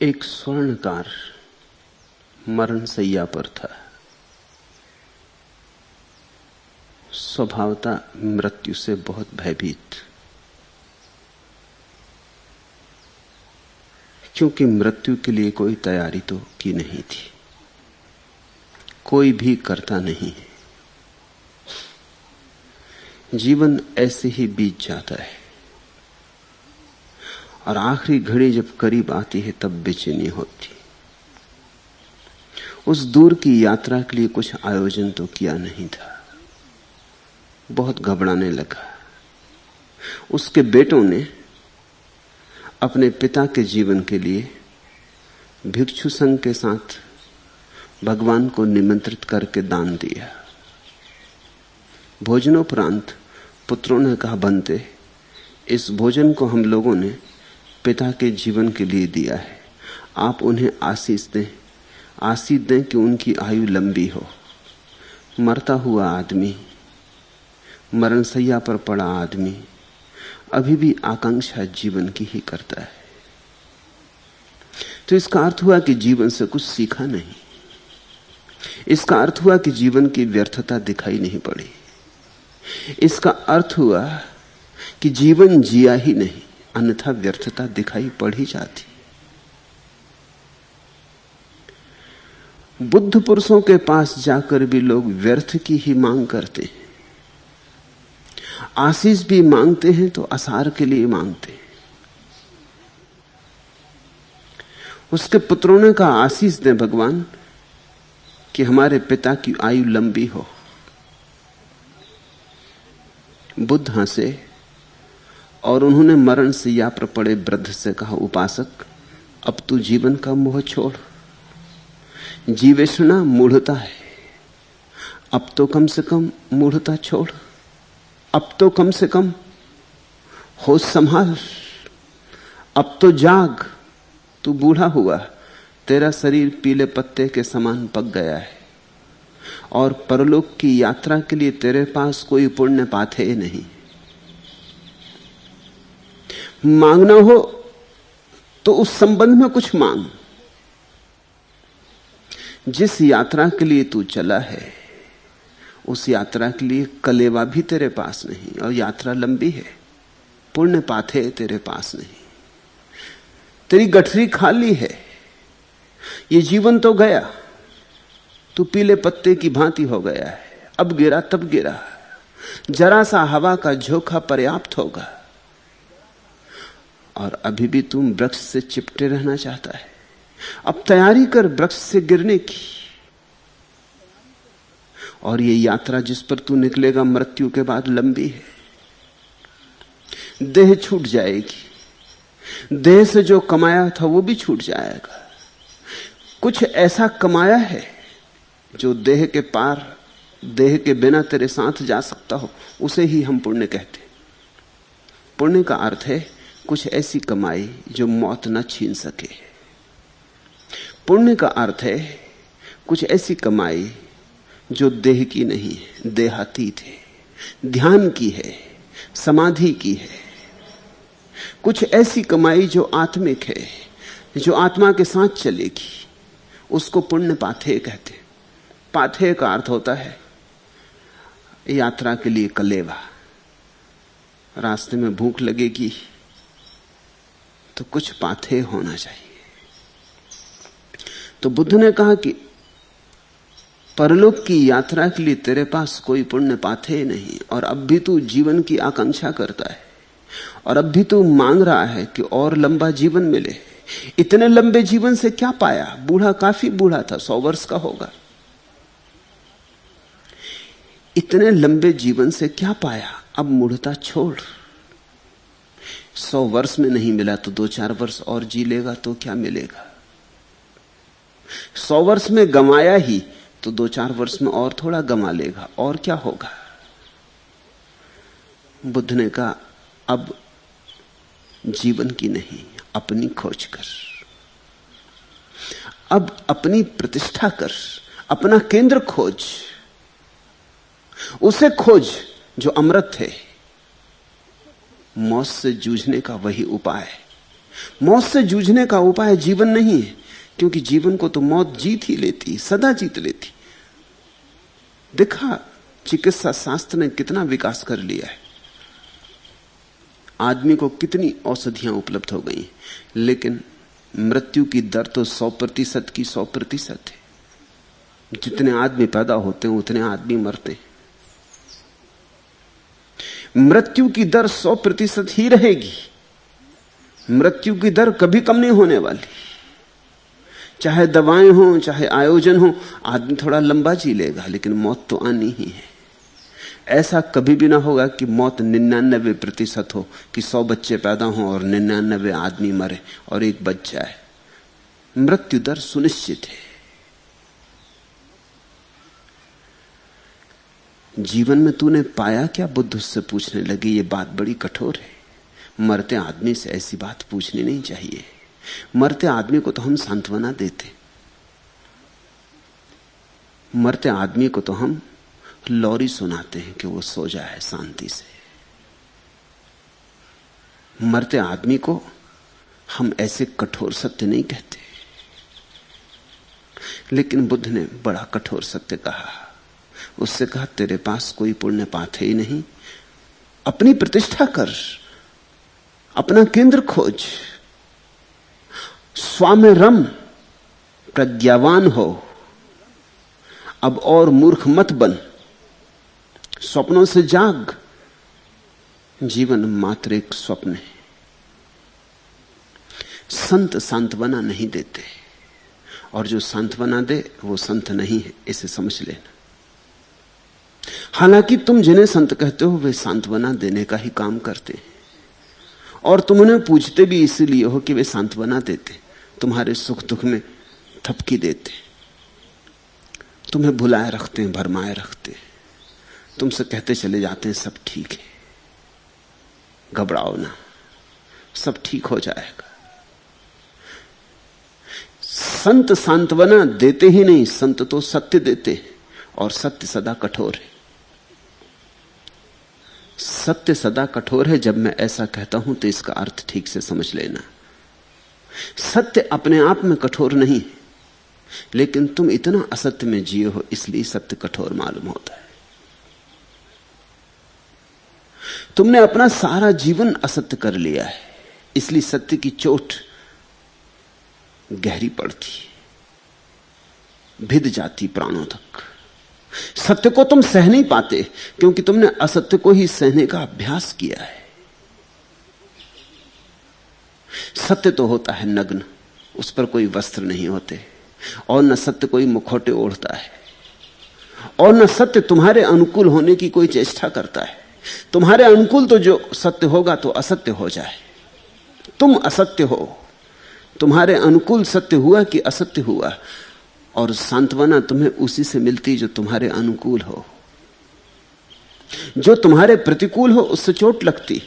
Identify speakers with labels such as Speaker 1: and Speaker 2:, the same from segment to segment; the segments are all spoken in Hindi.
Speaker 1: एक स्वर्णकार मरण शैया पर था। स्वभावता मृत्यु से बहुत भयभीत, क्योंकि मृत्यु के लिए कोई तैयारी तो की नहीं थी, कोई भी करता नहीं है। जीवन ऐसे ही बीत जाता है और आखिरी घड़ी जब करीब आती है तब बेचैनी होती। उस दूर की यात्रा के लिए कुछ आयोजन तो किया नहीं था, बहुत घबराने लगा। उसके बेटों ने अपने पिता के जीवन के लिए भिक्षु संघ के साथ भगवान को निमंत्रित करके दान दिया। भोजनोपरांत पुत्रों ने कहा, बनते इस भोजन को हम लोगों ने पिता के जीवन के लिए दिया है, आप उन्हें आशीष दें कि उनकी आयु लंबी हो। मरता हुआ आदमी, मरणशैया पर पड़ा आदमी अभी भी आकांक्षा जीवन की ही करता है। तो इसका अर्थ हुआ कि जीवन से कुछ सीखा नहीं। इसका अर्थ हुआ कि जीवन की व्यर्थता दिखाई नहीं पड़ी। इसका अर्थ हुआ कि जीवन जिया ही नहीं, अन्यथा व्यर्थता दिखाई पड़ ही जाती। बुद्ध पुरुषों के पास जाकर भी लोग व्यर्थ की ही मांग करते हैं। आशीष भी मांगते हैं तो आसार के लिए मांगते हैं। उसके पुत्रों ने कहा, आशीष दें भगवान कि हमारे पिता की आयु लंबी हो। बुद्ध हंसे और उन्होंने मरण शैया पर पड़े वृद्ध से कहा, उपासक, अब तू जीवन का मोह छोड़। जीवेषणा मूढ़ता है, अब तो कम से कम मूढ़ता छोड़। अब तो कम से कम होश संभाल। अब तो जाग। तू बूढ़ा हुआ, तेरा शरीर पीले पत्ते के समान पक गया है और परलोक की यात्रा के लिए तेरे पास कोई पुण्य पाथे नहीं। मांगना हो तो उस संबंध में कुछ मांग। जिस यात्रा के लिए तू चला है उस यात्रा के लिए कलेवा भी तेरे पास नहीं, और यात्रा लंबी है। पुण्य पाथे तेरे पास नहीं, तेरी गठरी खाली है। ये जीवन तो गया, तू पीले पत्ते की भांति हो गया है। अब गिरा तब गिरा, जरा सा हवा का झोंका पर्याप्त होगा। और अभी भी तुम वृक्ष से चिपटे रहना चाहता है। अब तैयारी कर वृक्ष से गिरने की। और ये यात्रा जिस पर तू निकलेगा मृत्यु के बाद लंबी है। देह छूट जाएगी, देह से जो कमाया था वो भी छूट जाएगा। कुछ ऐसा कमाया है जो देह के पार, देह के बिना तेरे साथ जा सकता हो, उसे ही हम पुण्य कहते। पुण्य का अर्थ है कुछ ऐसी कमाई जो मौत न छीन सके। पुण्य का अर्थ है कुछ ऐसी कमाई जो देह की नहीं है, देहातीत है, ध्यान की है, समाधि की है। कुछ ऐसी कमाई जो आत्मिक है, जो आत्मा के साथ चलेगी, उसको पुण्य पाथेय कहते। पाथेय का अर्थ होता है यात्रा के लिए कलेवा। रास्ते में भूख लगेगी तो कुछ पाथेय होना चाहिए। तो बुद्ध ने कहा कि परलोक की यात्रा के लिए तेरे पास कोई पुण्य पाथेय नहीं, और अब भी तू जीवन की आकांक्षा करता है, और अब भी तू मांग रहा है कि और लंबा जीवन मिले। इतने लंबे जीवन से क्या पाया? बूढ़ा, काफी बूढ़ा था, 100 वर्ष का होगा। इतने लंबे जीवन से क्या पाया? अब मूढ़ता छोड़। 100 वर्ष में नहीं मिला तो 2-4 वर्ष और जी लेगा तो क्या मिलेगा? 100 वर्ष में गंवाया ही तो 2-4 वर्ष में और थोड़ा गंवा लेगा, और क्या होगा? बुद्ध ने कहा, अब जीवन की नहीं, अपनी खोज कर। अब अपनी प्रतिष्ठा कर, अपना केंद्र खोज। उसे खोज जो अमृत है। मौत से जूझने का वही उपाय है। मौत से जूझने का उपाय जीवन नहीं है, क्योंकि जीवन को तो मौत जीत ही लेती, सदा जीत लेती। देखा चिकित्सा शास्त्र ने कितना विकास कर लिया है, आदमी को कितनी औषधियां उपलब्ध हो गई, लेकिन मृत्यु की दर तो 100% की 100% है। जितने आदमी पैदा होते हैं उतने आदमी मरते हैं। मृत्यु की दर 100% ही रहेगी। मृत्यु की दर कभी कम नहीं होने वाली। चाहे दवाएं हों, चाहे आयोजन हो, आदमी थोड़ा लंबा जी लेगा, लेकिन मौत तो आनी ही है। ऐसा कभी भी ना होगा कि मौत 99% हो, कि 100 बच्चे पैदा हों और 99 आदमी मरे और एक बच जाए। मृत्यु दर सुनिश्चित है। जीवन में तूने पाया क्या? बुद्ध उससे पूछने लगी। ये बात बड़ी कठोर है। मरते आदमी से ऐसी बात पूछनी नहीं चाहिए। मरते आदमी को तो हम सांत्वना देते, मरते आदमी को तो हम लोरी सुनाते हैं कि वो सो जाए शांति से। मरते आदमी को हम ऐसे कठोर सत्य नहीं कहते। लेकिन बुद्ध ने बड़ा कठोर सत्य कहा। उससे कहा, तेरे पास कोई पुण्य पाथ ही नहीं, अपनी प्रतिष्ठा कर, अपना केंद्र खोज, स्वामे रम, प्रज्ञावान हो, अब और मूर्ख मत बन, स्वप्नों से जाग। जीवन मात्र एक स्वप्न है। संत सांत्वना नहीं देते, और जो सांत्वना दे वो संत नहीं है, इसे समझ लेना। हालांकि तुम जिन्हें संत कहते हो वे सांत्वना देने का ही काम करते हैं, और तुम उन्हें पूछते भी इसीलिए हो कि वे सांत्वना देते, तुम्हारे सुख दुख में थपकी देते, तुम्हें भुलाए रखते हैं, भरमाए रखते हैं, तुमसे कहते चले जाते हैं सब ठीक है, घबराओ ना, सब ठीक हो जाएगा। संत सांत्वना देते ही नहीं, संत तो सत्य देते हैं, और सत्य सदा कठोर है। सत्य सदा कठोर है। जब मैं ऐसा कहता हूं तो इसका अर्थ ठीक से समझ लेना। सत्य अपने आप में कठोर नहीं, लेकिन तुम इतना असत्य में जिए हो इसलिए सत्य कठोर मालूम होता है। तुमने अपना सारा जीवन असत्य कर लिया है, इसलिए सत्य की चोट गहरी पड़ती, भिद जाती प्राणों तक। सत्य को तुम सह नहीं पाते क्योंकि तुमने असत्य को ही सहने का अभ्यास किया है। सत्य तो होता है नग्न, उस पर कोई वस्त्र नहीं होते, और न सत्य कोई मुखौटे ओढ़ता है, और न सत्य तुम्हारे अनुकूल होने की कोई चेष्टा करता है। तुम्हारे अनुकूल तो जो सत्य होगा तो असत्य हो जाए, तुम असत्य हो, तुम्हारे अनुकूल सत्य हुआ कि असत्य हुआ, और सांत्वना तुम्हें उसी से मिलती जो तुम्हारे अनुकूल हो। जो तुम्हारे प्रतिकूल हो उससे चोट लगती।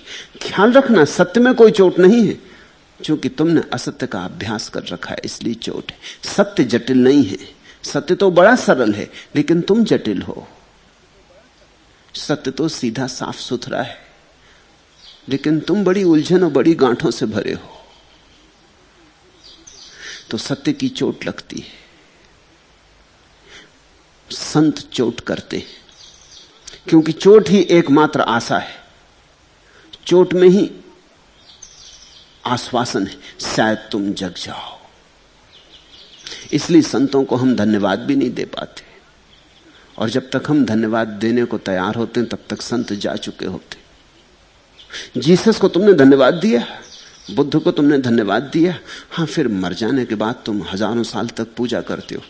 Speaker 1: ख्याल रखना, सत्य में कोई चोट नहीं है, क्योंकि तुमने असत्य का अभ्यास कर रखा है, इसलिए चोट है। सत्य जटिल नहीं है, सत्य तो बड़ा सरल है, लेकिन तुम जटिल हो। सत्य तो सीधा साफ सुथरा है, लेकिन तुम बड़ी उलझन और बड़ी गांठों से भरे हो, तो सत्य की चोट लगती है। संत चोट करते हैं, क्योंकि चोट ही एकमात्र आशा है, चोट में ही आश्वासन है, शायद तुम जग जाओ। इसलिए संतों को हम धन्यवाद भी नहीं दे पाते, और जब तक हम धन्यवाद देने को तैयार होते हैं तब तक संत जा चुके होते। जीसस को तुमने धन्यवाद दिया, बुद्ध को तुमने धन्यवाद दिया, हां, फिर मर जाने के बाद तुम हजारों साल तक पूजा करते हो।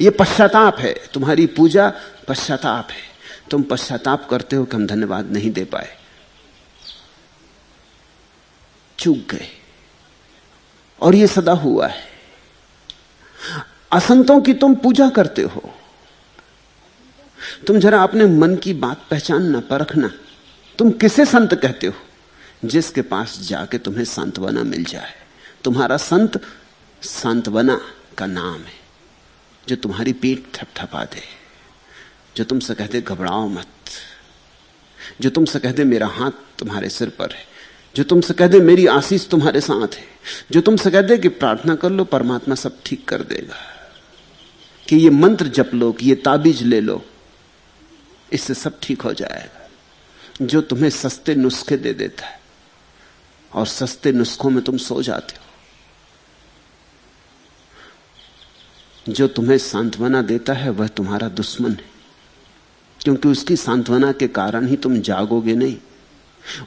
Speaker 1: ये पश्चाताप है, तुम्हारी पूजा पश्चाताप है। तुम पश्चाताप करते हो कि हम धन्यवाद नहीं दे पाए, चूक गए। और ये सदा हुआ है। असंतों की तुम पूजा करते हो। तुम जरा अपने मन की बात पहचानना, परखना, तुम किसे संत कहते हो? जिसके पास जाके तुम्हें सांत्वना मिल जाए। तुम्हारा संत सांत्वना का नाम है, जो तुम्हारी पीठ थपथपा दे, जो तुमसे कहते घबराओ मत, जो तुमसे कहते मेरा हाथ तुम्हारे सिर पर है, जो तुमसे कह दे मेरी आशीष तुम्हारे साथ है, जो तुमसे कह दे कि प्रार्थना कर लो परमात्मा सब ठीक कर देगा, कि ये मंत्र जप लो, कि ये ताबीज ले लो, इससे सब ठीक हो जाएगा, जो तुम्हें सस्ते नुस्खे दे देता है और सस्ते नुस्खों में तुम सो जाते हो, जो तुम्हें सांत्वना देता है वह तुम्हारा दुश्मन है, क्योंकि उसकी सांत्वना के कारण ही तुम जागोगे नहीं।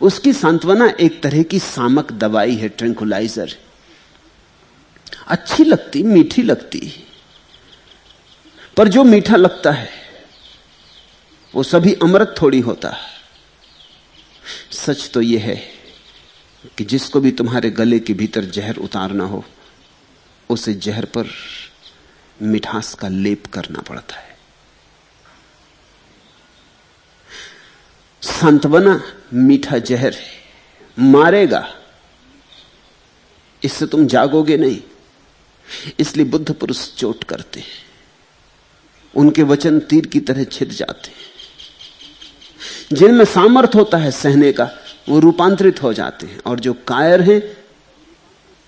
Speaker 1: उसकी सांत्वना एक तरह की सामक दवाई है, ट्रैंकुलाइजर, अच्छी लगती, मीठी लगती, पर जो मीठा लगता है वो सभी अमृत थोड़ी होता है। सच तो यह है कि जिसको भी तुम्हारे गले के भीतर जहर उतारना हो, उसे जहर पर मिठास का लेप करना पड़ता है। सांत्वना मीठा जहर है, मारेगा, इससे तुम जागोगे नहीं। इसलिए बुद्ध पुरुष चोट करते हैं, उनके वचन तीर की तरह छिद जाते हैं। जिनमें सामर्थ्य होता है सहने का, वो रूपांतरित हो जाते हैं, और जो कायर हैं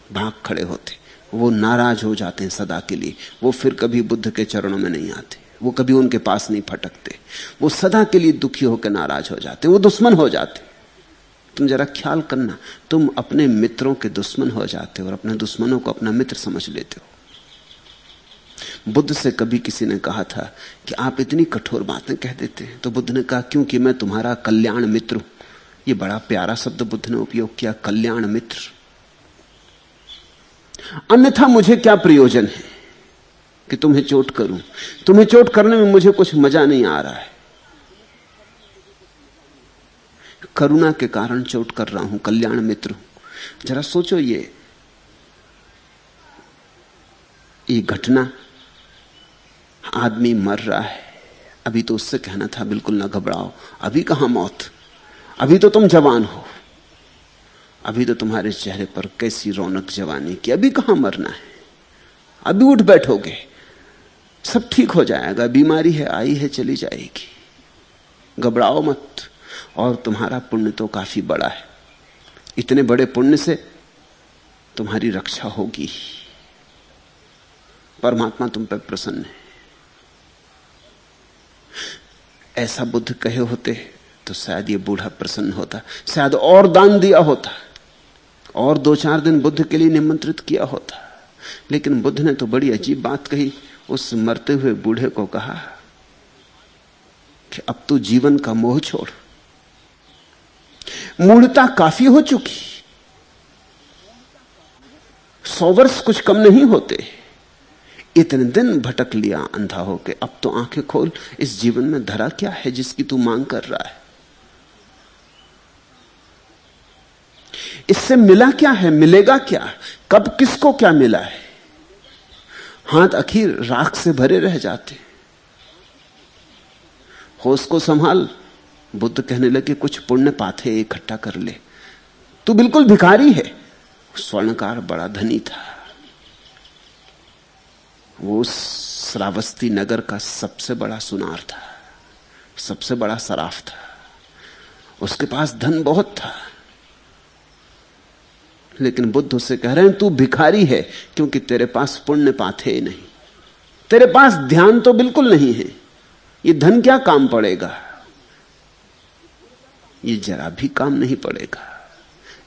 Speaker 1: भाग खड़े होते, वो नाराज हो जाते हैं सदा के लिए। वो फिर कभी बुद्ध के चरणों में नहीं आते, वो कभी उनके पास नहीं फटकते, वो सदा के लिए दुखी होकर नाराज हो जाते, वो दुश्मन हो जाते। तुम जरा ख्याल करना, तुम अपने मित्रों के दुश्मन हो जाते हो और अपने दुश्मनों को अपना मित्र समझ लेते हो। बुद्ध से कभी किसी ने कहा था कि आप इतनी कठोर बातें कह देते हैं, तो बुद्ध ने कहा क्योंकि मैं तुम्हारा कल्याण मित्र हूं। यह बड़ा प्यारा शब्द बुद्ध ने उपयोग किया, कल्याण मित्र। अन्यथा मुझे क्या प्रयोजन है कि तुम्हें चोट करूं? तुम्हें चोट करने में मुझे कुछ मजा नहीं आ रहा है। करुणा के कारण चोट कर रहा हूं, कल्याण मित्र हूं। जरा सोचो, ये घटना, आदमी मर रहा है, अभी तो उससे कहना था बिल्कुल ना घबराओ, अभी कहां मौत, अभी तो तुम जवान हो, अभी तो तुम्हारे चेहरे पर कैसी रौनक जवानी की, अभी कहां मरना है, अभी उठ बैठोगे, सब ठीक हो जाएगा, बीमारी है आई है चली जाएगी, घबराओ मत। और तुम्हारा पुण्य तो काफी बड़ा है, इतने बड़े पुण्य से तुम्हारी रक्षा होगी, परमात्मा तुम पर प्रसन्न है। ऐसा बुद्ध कहे होते तो शायद ये बूढ़ा प्रसन्न होता, शायद और दान दिया होता, और 2-4 दिन बुद्ध के लिए निमंत्रित किया होता। लेकिन बुद्ध ने तो बड़ी अजीब बात कही, उस मरते हुए बूढ़े को कहा कि अब तू जीवन का मोह छोड़, मूढ़ता काफी हो चुकी, 100 वर्ष कुछ कम नहीं होते, इतने दिन भटक लिया अंधा होके, अब तो आंखें खोल, इस जीवन में धरा क्या है जिसकी तू मांग कर रहा है? इससे मिला क्या है, मिलेगा क्या, कब किसको क्या मिला है? हाथ आखिर राख से भरे रह जाते। होश को संभाल। बुद्ध कहने लगे कुछ पुण्य पाथे इकट्ठा कर ले, तू बिल्कुल भिखारी है। स्वर्णकार बड़ा धनी था, वो श्रावस्ती नगर का सबसे बड़ा सुनार था, सबसे बड़ा सराफ था, उसके पास धन बहुत था। लेकिन बुद्ध उससे कह रहे हैं तू भिखारी है क्योंकि तेरे पास पुण्य पाथे नहीं, तेरे पास ध्यान तो बिल्कुल नहीं है, ये धन क्या काम पड़ेगा, ये जरा भी काम नहीं पड़ेगा,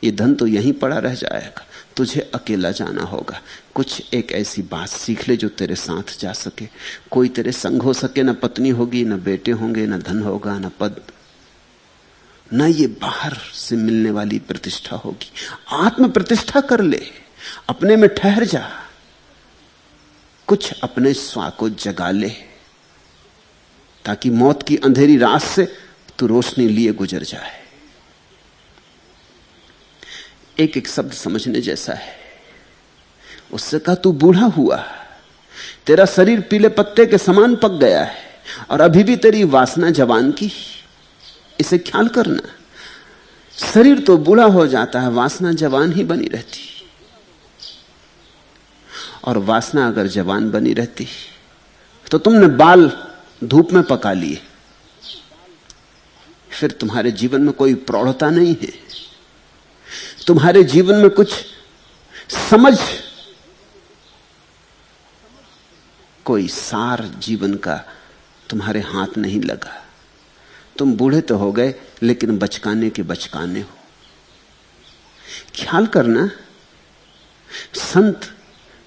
Speaker 1: ये धन तो यहीं पड़ा रह जाएगा, तुझे अकेला जाना होगा। कुछ एक ऐसी बात सीख ले जो तेरे साथ जा सके, कोई तेरे संग हो सके, ना पत्नी होगी, ना बेटे होंगे, ना धन होगा, ना पद, ना ये बाहर से मिलने वाली प्रतिष्ठा होगी। आत्म प्रतिष्ठा कर ले, अपने में ठहर जा, कुछ अपने स्व को जगा ले, ताकि मौत की अंधेरी रात से तू रोशनी लिए गुजर जाए। एक एक शब्द समझने जैसा है। उससे कहा तू बूढ़ा हुआ, तेरा शरीर पीले पत्ते के समान पक गया है और अभी भी तेरी वासना जवान की, इसे ख्याल करना। शरीर तो बूढ़ा हो जाता है, वासना जवान ही बनी रहती, और वासना अगर जवान बनी रहती तो तुमने बाल धूप में पका लिए, फिर तुम्हारे जीवन में कोई प्रौढ़ता नहीं है। तुम्हारे जीवन में कुछ समझ, कोई सार जीवन का तुम्हारे हाथ नहीं लगा। तुम बूढ़े तो हो गए, लेकिन बचकाने के बचकाने हो। ख्याल करना, संत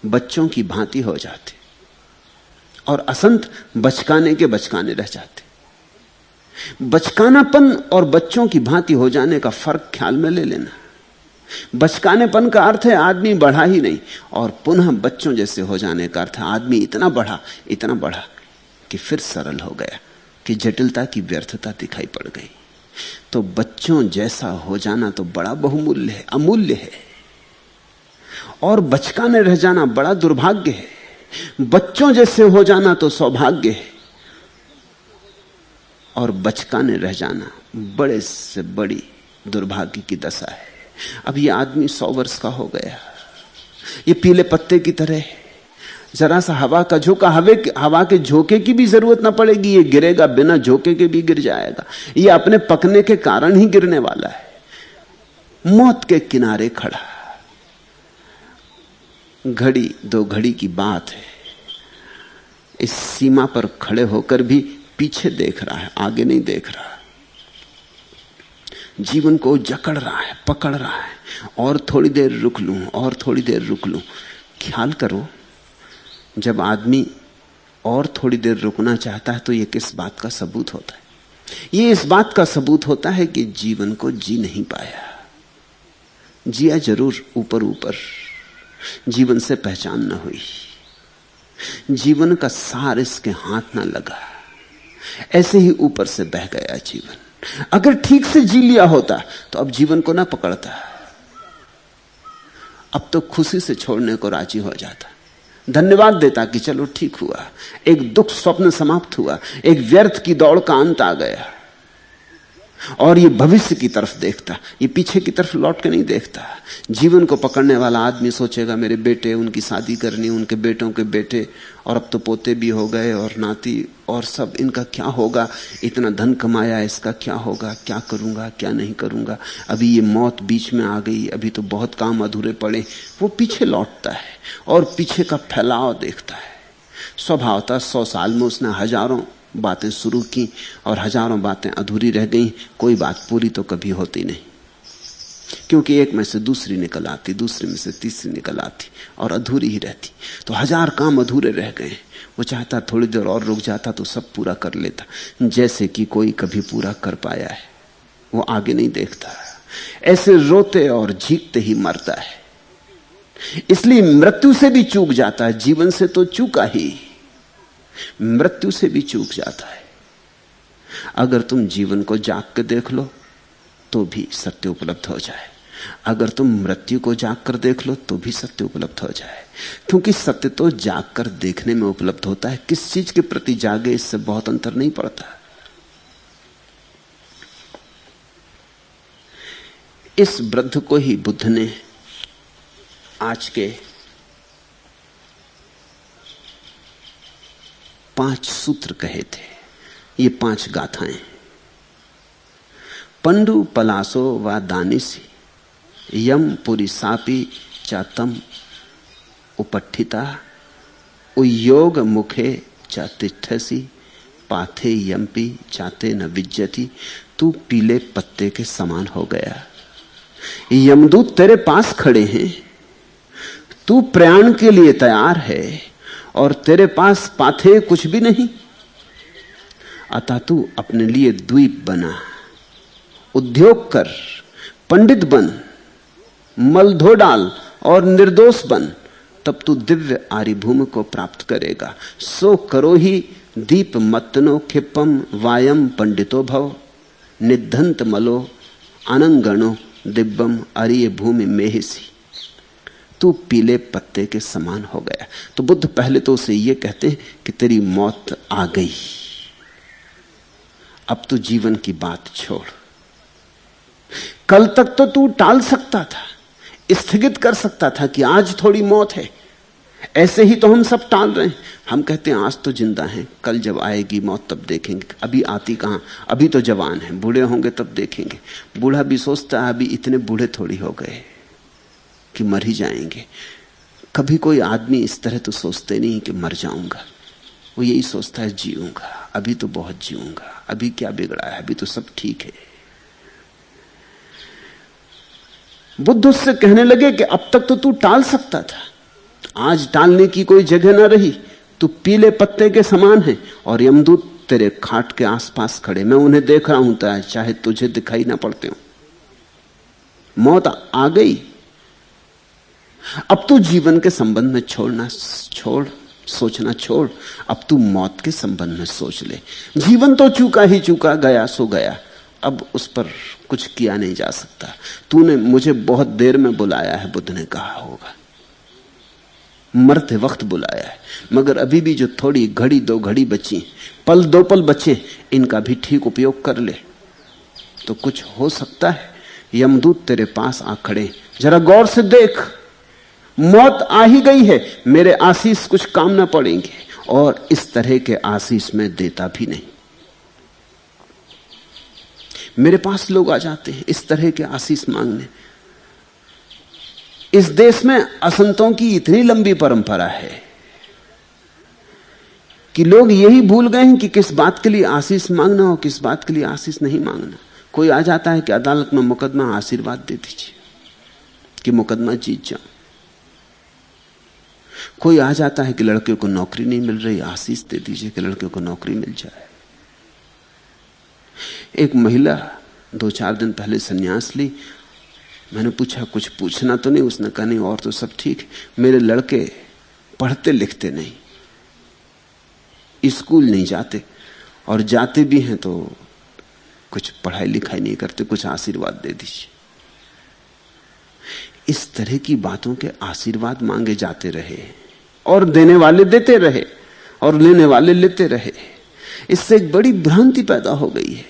Speaker 1: बच्चों की भांति हो जाते और असंत बचकाने के बचकाने रह जाते। बचकानापन और बच्चों की भांति हो जाने का फर्क ख्याल में ले लेना। बचकानेपन का अर्थ है आदमी बढ़ा ही नहीं, और पुनः बच्चों जैसे हो जाने का अर्थ है आदमी इतना बढ़ा कि फिर सरल हो गया, कि जटिलता की व्यर्थता दिखाई पड़ गई। तो बच्चों जैसा हो जाना तो बड़ा बहुमूल्य है, अमूल्य है, और बचकाने रह जाना बड़ा दुर्भाग्य है। बच्चों जैसे हो जाना तो सौभाग्य है, और बचकाने रह जाना बड़े से बड़ी दुर्भाग्य की दशा है। अब ये आदमी 100 वर्ष का हो गया, ये पीले पत्ते की तरह है, जरा सा हवा का झोंका, हवा के झोंके की भी जरूरत ना पड़ेगी, ये गिरेगा, बिना झोंके के भी गिर जाएगा। ये अपने पकने के कारण ही गिरने वाला है। मौत के किनारे खड़ा, घड़ी दो घड़ी की बात है, इस सीमा पर खड़े होकर भी पीछे देख रहा है, आगे नहीं देख रहा। जीवन को जकड़ रहा है, पकड़ रहा है, और थोड़ी देर रुक लूं, और थोड़ी देर रुक लूं। ख्याल करो, जब आदमी और थोड़ी देर रुकना चाहता है तो यह किस बात का सबूत होता है? यह इस बात का सबूत होता है कि जीवन को जी नहीं पाया। जिया जरूर ऊपर ऊपर, जीवन से पहचान न हुई, जीवन का सार इसके हाथ ना लगा, ऐसे ही ऊपर से बह गया जीवन। अगर ठीक से जी लिया होता तो अब जीवन को ना पकड़ता, अब तो खुशी से छोड़ने को राजी हो जाता, धन्यवाद देता कि चलो ठीक हुआ, एक दुख स्वप्न समाप्त हुआ, एक व्यर्थ की दौड़ का अंत आ गया। और ये भविष्य की तरफ देखता, ये पीछे की तरफ लौट के नहीं देखता। जीवन को पकड़ने वाला आदमी सोचेगा मेरे बेटे, उनकी शादी करनी, उनके बेटों के बेटे, और अब तो पोते भी हो गए और नाती और सब, इनका क्या होगा? इतना धन कमाया, इसका क्या होगा? क्या करूंगा, क्या नहीं करूंगा? अभी ये मौत बीच में आ गई, अभी तो बहुत काम अधूरे पड़े। वो पीछे लौटता है और पीछे का फैलाव देखता है। स्वभावतः 100 साल में उसने हजारों बातें शुरू की और हजारों बातें अधूरी रह गई। कोई बात पूरी तो कभी होती नहीं, क्योंकि एक में से दूसरी निकल आती, दूसरी में से तीसरी निकल आती और अधूरी ही रहती। तो 1000 काम अधूरे रह गए। वो चाहता थोड़ी देर और रुक जाता तो सब पूरा कर लेता, जैसे कि कोई कभी पूरा कर पाया है। वो आगे नहीं देखता, ऐसे रोते और झीकते ही मरता है। इसलिए मृत्यु से भी चूक जाता है, जीवन से तो चूका ही, मृत्यु से भी चूक जाता है। अगर तुम जीवन को जाग के देख लो तो भी सत्य उपलब्ध हो जाए, अगर तुम मृत्यु को जाग कर देख लो तो भी सत्य उपलब्ध हो जाए, क्योंकि सत्य तो जाग कर देखने में उपलब्ध होता है। किस चीज के प्रति जागे, इससे बहुत अंतर नहीं पड़ता। इस वृद्ध को ही बुद्ध ने आज के 5 सूत्र कहे थे, ये 5 गाथाएं। पंडु पलासो व दानिसी यम पुरिसापि चातम उपट्ठिता उयोग मुखे च तिष्ठसि पाथे यम्पि चाते न विज्जति। तू पीले पत्ते के समान हो गया, यमदूत तेरे पास खड़े हैं, तू प्रयाण के लिए तैयार है और तेरे पास पाथे कुछ भी नहीं। अतः तू अपने लिए द्वीप बना, उद्योग कर, पंडित बन, मल धो डाल और निर्दोष बन, तब तू दिव्य आरिभूमि को प्राप्त करेगा। सो करो ही दीप मत्तनो क्षिपम वायम पंडितो भव, निद्धंत मलो अनंगणो दिव्यम अरिय भूमि मेहिसी। तू पीले पत्ते के समान हो गया। तो बुद्ध पहले तो उसे यह कहते हैं कि तेरी मौत आ गई, अब तू जीवन की बात छोड़। कल तक तो तू टाल सकता था, स्थगित कर सकता था कि आज थोड़ी मौत है, ऐसे ही तो हम सब टाल रहे हैं। हम कहते हैं आज तो जिंदा हैं, कल जब आएगी मौत तब देखेंगे। अभी आती कहां, अभी तो जवान हैं, बूढ़े होंगे तब देखेंगे। बूढ़ा भी सोचता है अभी इतने बूढ़े थोड़ी हो गए कि मर ही जाएंगे। कभी कोई आदमी इस तरह तो सोचते नहीं कि मर जाऊंगा, वो यही सोचता है जीऊंगा, अभी तो बहुत जीऊंगा, अभी क्या बिगड़ा है, अभी तो सब ठीक है। बुद्ध उससे कहने लगे कि अब तक तो तू टाल सकता था, आज टालने की कोई जगह ना रही। तू पीले पत्ते के समान है और यमदूत तेरे खाट के आसपास खड़े, मैं उन्हें देख रहा हूं, चाहे तुझे दिखाई ना पड़ते हो। मौत आ गई, अब तू जीवन के संबंध में सोचना छोड़, अब तू मौत के संबंध में सोच ले। जीवन तो चूका ही चूका, गया सो गया, अब उस पर कुछ किया नहीं जा सकता। तूने मुझे बहुत देर में बुलाया है, बुद्ध ने कहा होगा, मरते वक्त बुलाया है, मगर अभी भी जो थोड़ी घड़ी दो घड़ी बची, पल दो पल बचे, इनका भी ठीक उपयोग कर ले तो कुछ हो सकता है। यमदूत तेरे पास आ खड़े, जरा गौर से देख, मौत आ ही गई है, मेरे आशीष कुछ काम ना पड़ेंगे, और इस तरह के आशीष में देता भी नहीं। मेरे पास लोग आ जाते हैं इस तरह के आशीष मांगने। इस देश में असंतों की इतनी लंबी परंपरा है कि लोग यही भूल गए हैं कि किस बात के लिए आशीष मांगना और किस बात के लिए आशीष नहीं मांगना। कोई आ जाता है कि अदालत में मुकदमा, आशीर्वाद दे दीजिए कि मुकदमा जीत जाऊं। कोई आ जाता है कि लड़के को नौकरी नहीं मिल रही, आशीष दे दीजिए कि लड़के को नौकरी मिल जाए। एक महिला 2-4 दिन पहले सन्यास ली। मैंने पूछा कुछ पूछना तो नहीं? उसने कहा नहीं, और तो सब ठीक, मेरे लड़के पढ़ते लिखते नहीं, स्कूल नहीं जाते, और जाते भी हैं तो कुछ पढ़ाई लिखाई नहीं करते, कुछ आशीर्वाद दे दीजिए। इस तरह की बातों के आशीर्वाद मांगे जाते रहे और देने वाले देते रहे और लेने वाले लेते रहे। इससे एक बड़ी भ्रांति पैदा हो गई है।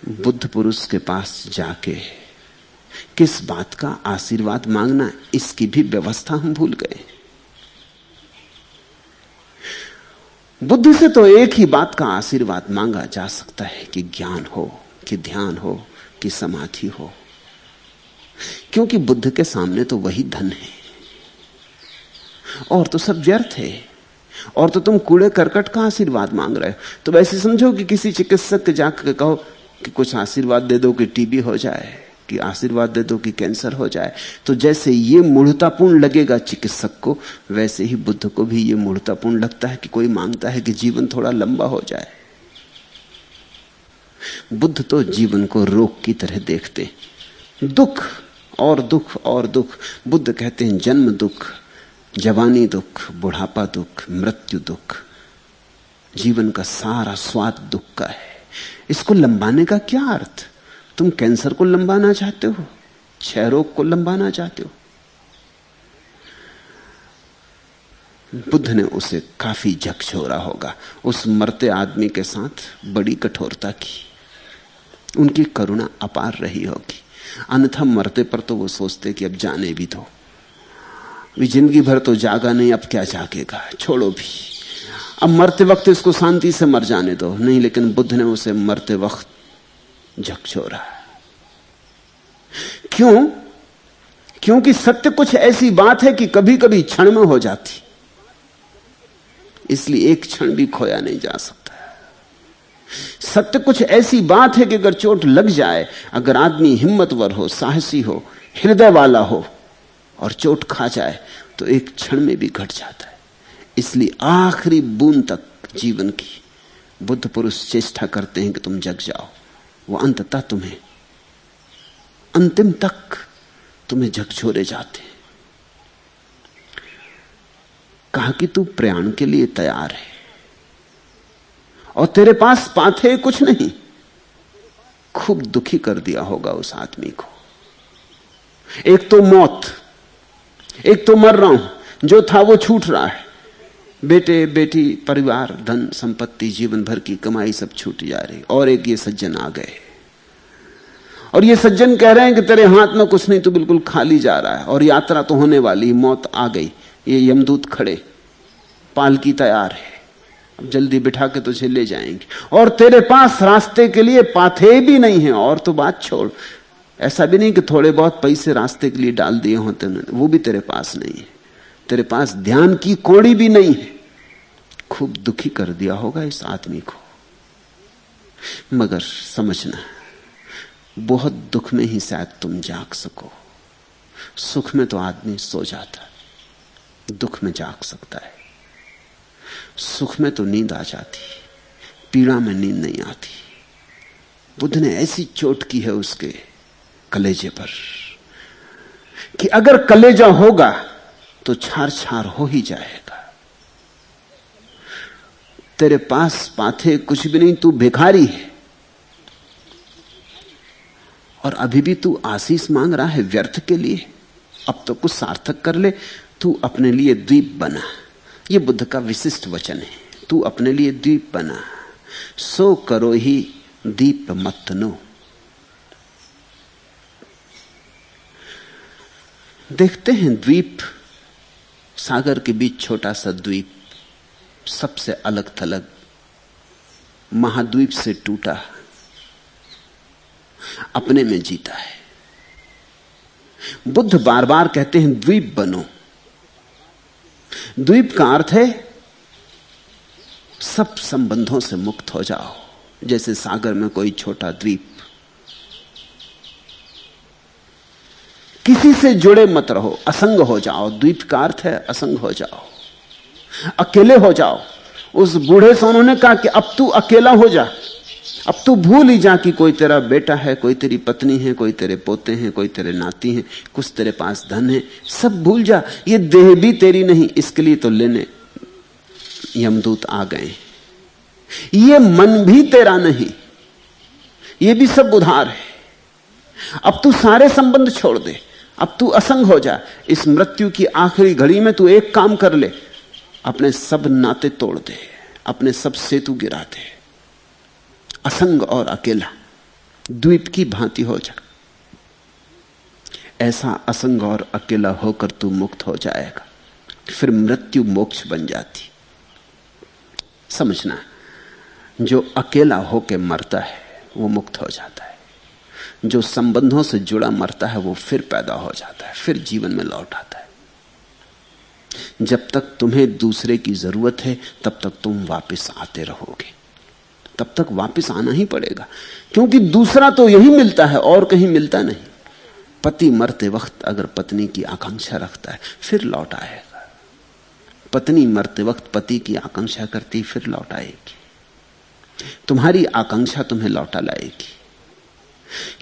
Speaker 1: बुद्ध पुरुष के पास जाके किस बात का आशीर्वाद मांगना, इसकी भी व्यवस्था हम भूल गए। बुद्ध से तो एक ही बात का आशीर्वाद मांगा जा सकता है कि ज्ञान हो, कि ध्यान हो, कि समाधि हो, क्योंकि बुद्ध के सामने तो वही धन है, और तो सब व्यर्थ है। और तो तुम कूड़े करकट का आशीर्वाद मांग रहे हो। तो वैसे समझो कि किसी चिकित्सक के जाकर कहो कि कुछ आशीर्वाद दे दो कि टीबी हो जाए, कि आशीर्वाद दे दो कि कैंसर हो जाए, तो जैसे ये मूढ़तापूर्ण लगेगा चिकित्सक को, वैसे ही बुद्ध को भी ये मूढ़तापूर्ण लगता है कि कोई मांगता है कि जीवन थोड़ा लंबा हो जाए। बुद्ध तो जीवन को रोग की तरह देखते, दुख और दुख और दुख। बुद्ध कहते हैं जन्म दुख, जवानी दुख, बुढ़ापा दुख, मृत्यु दुख, जीवन का सारा स्वाद दुख का है। इसको लंबाने का क्या अर्थ? तुम कैंसर को लंबाना चाहते हो, क्षय रोग को लंबाना चाहते हो? बुद्ध ने उसे काफी झकझोरा होगा, उस मरते आदमी के साथ बड़ी कठोरता की। उनकी करुणा अपार रही होगी, अन्यथा मरते पर तो वो सोचते कि अब जाने भी दो, जिंदगी भर तो जागा नहीं, अब क्या जागेगा, छोड़ो भी, अब मरते वक्त इसको शांति से मर जाने दो। नहीं, लेकिन बुद्ध ने उसे मरते वक्त झकझोरा। क्यों? क्योंकि सत्य कुछ ऐसी बात है कि कभी कभी क्षण में हो जाती, इसलिए एक क्षण भी खोया नहीं जा सकता। सत्य कुछ ऐसी बात है कि अगर चोट लग जाए, अगर आदमी हिम्मतवर हो, साहसी हो, हृदय वाला हो और चोट खा जाए तो एक क्षण में भी घट जाता है। इसलिए आखिरी बूंद तक जीवन की बुद्ध पुरुष चेष्टा करते हैं कि तुम जग जाओ। वो अंततः तुम्हें, अंतिम तक तुम्हें झकझोरे जाते हैं। कहा कि तू प्रयाण के लिए तैयार है और तेरे पास पाथे कुछ नहीं। खूब दुखी कर दिया होगा उस आदमी को। एक तो मौत, एक तो मर रहा हूं, जो था वो छूट रहा है, बेटे बेटी, परिवार, धन संपत्ति, जीवन भर की कमाई सब छूट जा रही, और एक ये सज्जन आ गए और ये सज्जन कह रहे हैं कि तेरे हाथ में कुछ नहीं, तो बिल्कुल खाली जा रहा है और यात्रा तो होने वाली, मौत आ गई, ये यमदूत खड़े, पालकी तैयार है, अब जल्दी बिठा के तुझे ले जाएंगे, और तेरे पास रास्ते के लिए पाथे भी नहीं है। और तो बात छोड़, ऐसा भी नहीं कि थोड़े बहुत पैसे रास्ते के लिए डाल दिए होते उन्होंने, वो भी तेरे पास नहीं है। तेरे पास ध्यान की कौड़ी भी नहीं है। खूब दुखी कर दिया होगा इस आदमी को, मगर समझना, बहुत दुख में ही शायद तुम जाग सको। सुख में तो आदमी सो जाता है, दुख में जाग सकता है। सुख में तो नींद आ जाती, पीड़ा में नींद नहीं आती। बुद्ध ने ऐसी चोट की है उसके कलेजे पर कि अगर कलेजा होगा तो छार छार हो ही जाएगा। तेरे पास पाथे कुछ भी नहीं, तू भिखारी है, और अभी भी तू आशीष मांग रहा है व्यर्थ के लिए। अब तो कुछ सार्थक कर ले, तू अपने लिए द्वीप बना। यह बुद्ध का विशिष्ट वचन है, तू अपने लिए द्वीप बना। सो करो ही दीप मत नो। देखते हैं द्वीप, सागर के बीच छोटा सा द्वीप, सबसे अलग थलग, महाद्वीप से टूटा, अपने में जीता है। बुद्ध बार बार कहते हैं द्वीप बनो। द्वीप का अर्थ है सब संबंधों से मुक्त हो जाओ, जैसे सागर में कोई छोटा द्वीप। किसी से जुड़े मत रहो, असंग हो जाओ। द्वीप का अर्थ है असंग हो जाओ, अकेले हो जाओ। उस बूढ़े से उन्होंने कहा कि अब तू अकेला हो जा, अब तू भूल ही जा कि कोई तेरा बेटा है, कोई तेरी पत्नी है, कोई तेरे पोते हैं, कोई तेरे नाती हैं, कुछ तेरे पास धन है, सब भूल जा। ये देह भी तेरी नहीं, इसके लिए तो लेने यमदूत आ गए। ये मन भी तेरा नहीं, ये भी सब उधार है। अब तू सारे संबंध छोड़ दे, अब तू असंग हो जा। इस मृत्यु की आखिरी घड़ी में तू एक काम कर ले, अपने सब नाते तोड़ दे, अपने सब सेतु गिरा दे, असंग और अकेला द्वीप की भांति हो जा। ऐसा असंग और अकेला होकर तू मुक्त हो जाएगा, फिर मृत्यु मोक्ष बन जाती। समझना, जो अकेला होकर मरता है वो मुक्त हो जाता है, जो संबंधों से जुड़ा मरता है वो फिर पैदा हो जाता है, फिर जीवन में लौट आता है। जब तक तुम्हें दूसरे की जरूरत है तब तक तुम वापस आते रहोगे, तब तक वापस आना ही पड़ेगा, क्योंकि दूसरा तो यही मिलता है और कहीं मिलता नहीं। पति मरते वक्त अगर पत्नी की आकांक्षा रखता है फिर लौट आएगा, पत्नी मरते वक्त पति की आकांक्षा करती फिर लौट आएगी। तुम्हारी आकांक्षा तुम्हें लौटा लाएगी,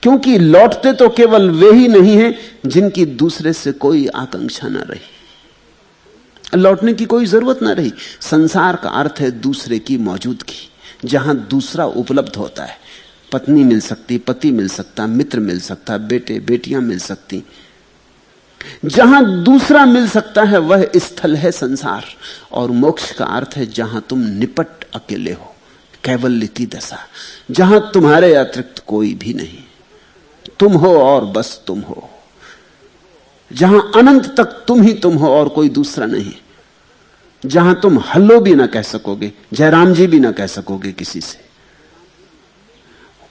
Speaker 1: क्योंकि लौटते तो केवल वे ही नहीं हैं जिनकी दूसरे से कोई आकांक्षा ना रही, लौटने की कोई जरूरत ना रही। संसार का अर्थ है दूसरे की मौजूदगी, जहां दूसरा उपलब्ध होता है। पत्नी मिल सकती, पति मिल सकता, मित्र मिल सकता, बेटे बेटियां मिल सकती, जहां दूसरा मिल सकता है वह स्थल है संसार। और मोक्ष का अर्थ है जहां तुम निपट अकेले हो, कैवल्य की दशा, जहां तुम्हारे अतिरिक्त कोई भी नहीं, तुम हो और बस तुम हो, जहां अनंत तक तुम ही तुम हो और कोई दूसरा नहीं, जहां तुम हल्लो भी ना कह सकोगे, जयराम जी भी ना कह सकोगे किसी से।